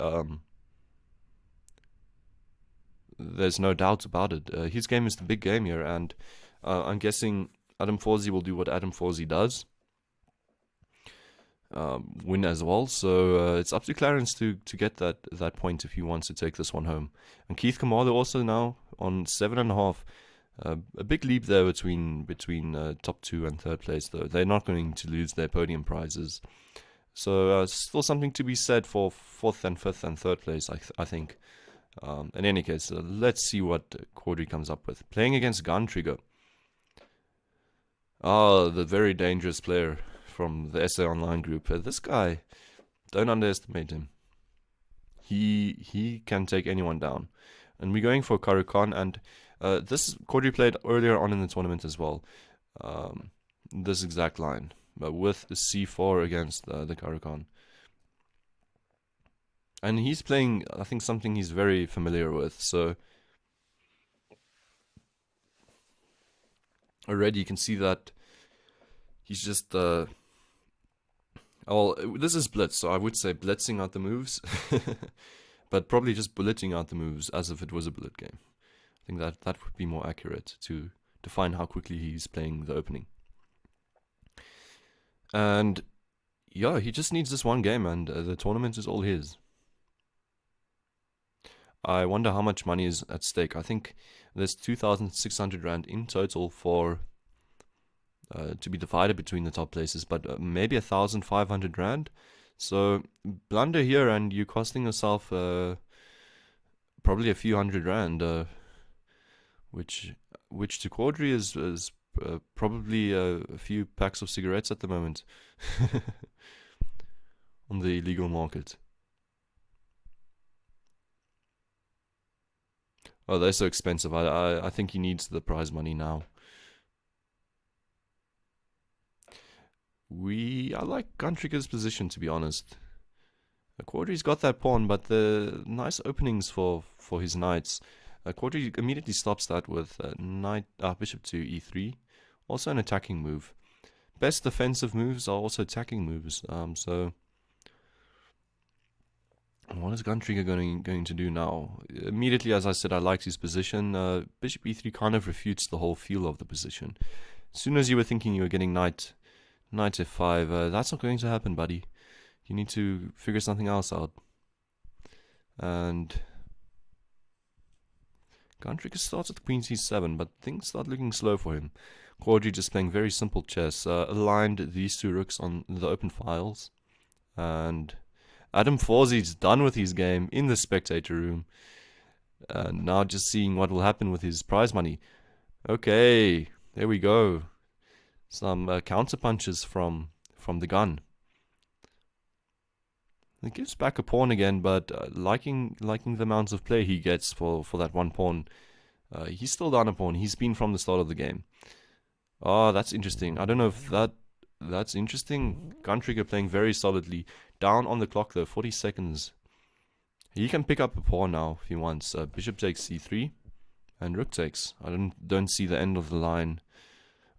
There's no doubt about it. His game is the big game here, and I'm guessing Adam Forsey will do what Adam Forsey does, win as well. So it's up to Clarence to get that point if he wants to take this one home. And Keith Kamala also now on 7.5. A big leap there between top 2 and 3rd place, though. They're not going to lose their podium prizes. So still something to be said for 4th and 5th and 3rd place, I think. In any case, let's see what Cordry comes up with. Playing against Guntrigger. The very dangerous player from the SA Online group. This guy, don't underestimate him. He can take anyone down. And we're going for Karukan, and this Cordry played earlier on in the tournament as well. This exact line, but with the C4 against the Karukan. And he's playing, I think, something he's very familiar with. So already you can see that he's just this is Blitz, so I would say blitzing out the moves, but probably just bulleting out the moves as if it was a bullet game. I think that would be more accurate to define how quickly he's playing the opening. And yeah, he just needs this one game, and the tournament is all his. I wonder how much money is at stake. I think there's 2,600 Rand in total for to be divided between the top places, but maybe 1,500 Rand. So blunder here and you're costing yourself probably a few hundred Rand, which to Cordry is probably a few packs of cigarettes at the moment on the illegal market. Oh, they're so expensive. I think he needs the prize money now. I like Guntrigger's position, to be honest. Cordry's got that pawn, but the nice openings for his knights. Cordry immediately stops that with bishop to e3. Also an attacking move. Best defensive moves are also attacking moves. So what is Guntrigger going to do now? Immediately, as I said, I liked his position. Bishop e3 kind of refutes the whole feel of the position. As soon as you were thinking you were getting knight f5, that's not going to happen, buddy. You need to figure something else out. And Guntrigger starts with queen c7, but things start looking slow for him. Cordry just playing very simple chess. Aligned these two rooks on the open files. And Adam Forsey's done with his game in the spectator room. Now just seeing what will happen with his prize money. Okay, there we go. Some counter punches from the gun. It gives back a pawn again, but liking the amounts of play he gets for that one pawn. He's still down a pawn. He's been from the start of the game. Oh, that's interesting. I don't know if that's interesting. Guntrigger playing very solidly. Down on the clock though, 40 seconds. He can pick up a pawn now if he wants. Bishop takes c3, and rook takes. I don't see the end of the line.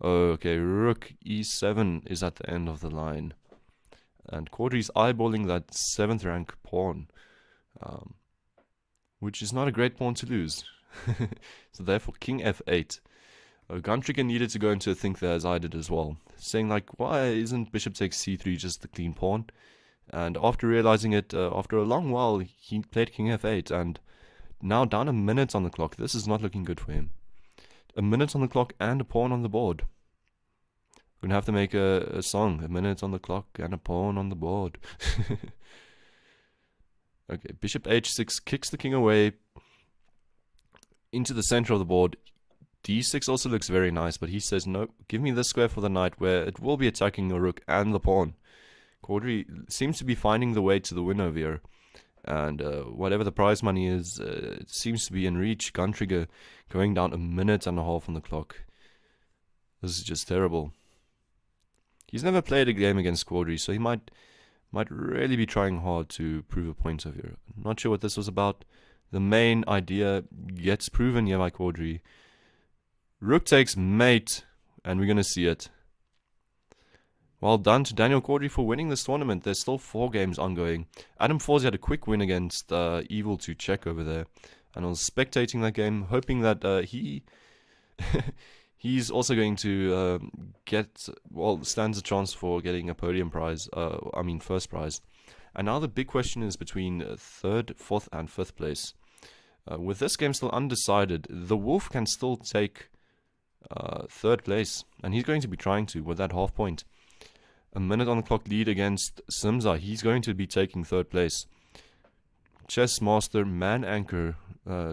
Oh, okay, rook e7 is at the end of the line. And Cordry's eyeballing that 7th rank pawn, which is not a great pawn to lose. So therefore king f8. Guntrigger needed to go into a think there as I did as well, saying like, why isn't bishop takes c3 just the clean pawn? And after realizing it, after a long while, he played king f8, and now down a minute on the clock. This is not looking good for him. A minute on the clock and a pawn on the board. We're gonna have to make a song. A minute on the clock and a pawn on the board. Okay, bishop h6 kicks the king away into the center of the board. d6 also looks very nice, but he says, no, give me this square for the knight, where it will be attacking the rook and the pawn. Cordry seems to be finding the way to the win over here. And whatever the prize money is, it seems to be in reach. Guntrigger going down a minute and a half on the clock. This is just terrible. He's never played a game against Cordry, so he might really be trying hard to prove a point over here. Not sure what this was about. The main idea gets proven here by Caudry. Rook takes mate, and we're going to see it. Well done to Daniel Caudry for winning this tournament. There's still 4 games ongoing. Adam Forsey had a quick win against Evil to check over there. And I was spectating that game, hoping that he's also going to stands a chance for getting a podium prize. First prize. And now the big question is between 3rd, 4th, and 5th place. With this game still undecided, the Wolf can still take 3rd place, and he's going to be trying to with that half point. A minute on the clock lead against Simza. He's going to be taking 3rd place. Chess Master Man Anchor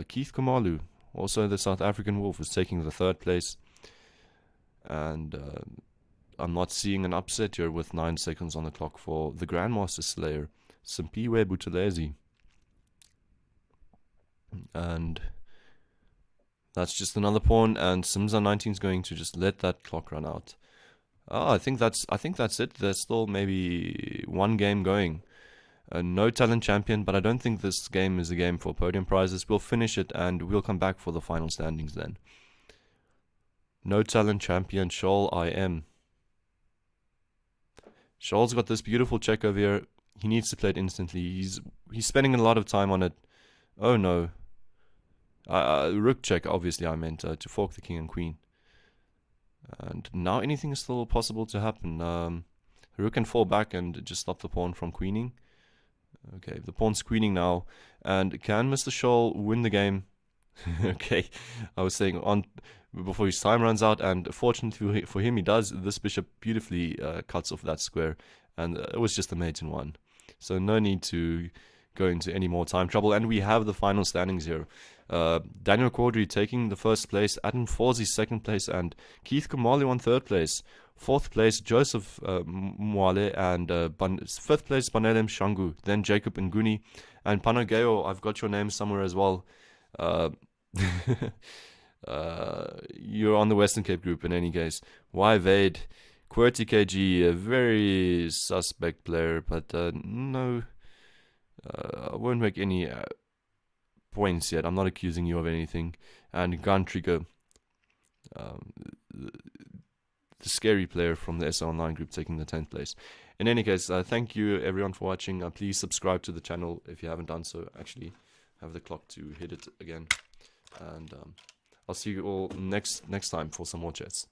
Keith Kamalu, also the South African Wolf, is taking the 3rd place. And I'm not seeing an upset here with 9 seconds on the clock for the Grandmaster Slayer, Simpiwe Buthelezi. And that's just another pawn, and Simza 19 is going to just let that clock run out. I think that's it. There's still maybe 1 game going. No talent champion, but I don't think this game is a game for podium prizes. We'll finish it and we'll come back for the final standings then. No talent champion, Shoal I am. Shoal's got this beautiful check over here. He needs to play it instantly. He's spending a lot of time on it. Oh no. Rook check, obviously I meant, to fork the king and queen. And now anything is still possible to happen. Rook can fall back and just stop the pawn from queening. Okay, the pawn's queening now. And can Mr. Shoal win the game? Okay, I was saying on before his time runs out, and fortunately for him, he does. This bishop beautifully cuts off that square, and it was just a mate in 1. So no need to go into any more time trouble. And we have the final standings here. Daniel Caudry taking the 1st place, Adam Forsey 2nd place, and Keith Kamalu on 3rd place. 4th place, Joseph Mwale, and 5th place, Banelem Shangu. Then Jacob Nguni, and Panageo, I've got your name somewhere as well. You're on the Western Cape group in any case. Y Vade, QWERTY KG, a very suspect player, but no, I won't make any points yet. I'm not accusing you of anything. And Gun Trigger, the scary player from the SA Online group, taking the 10th place. In any case, thank you everyone for watching. Please subscribe to the channel if you haven't done so. Actually, have the clock to hit it again. And I'll see you all next time for some more chats.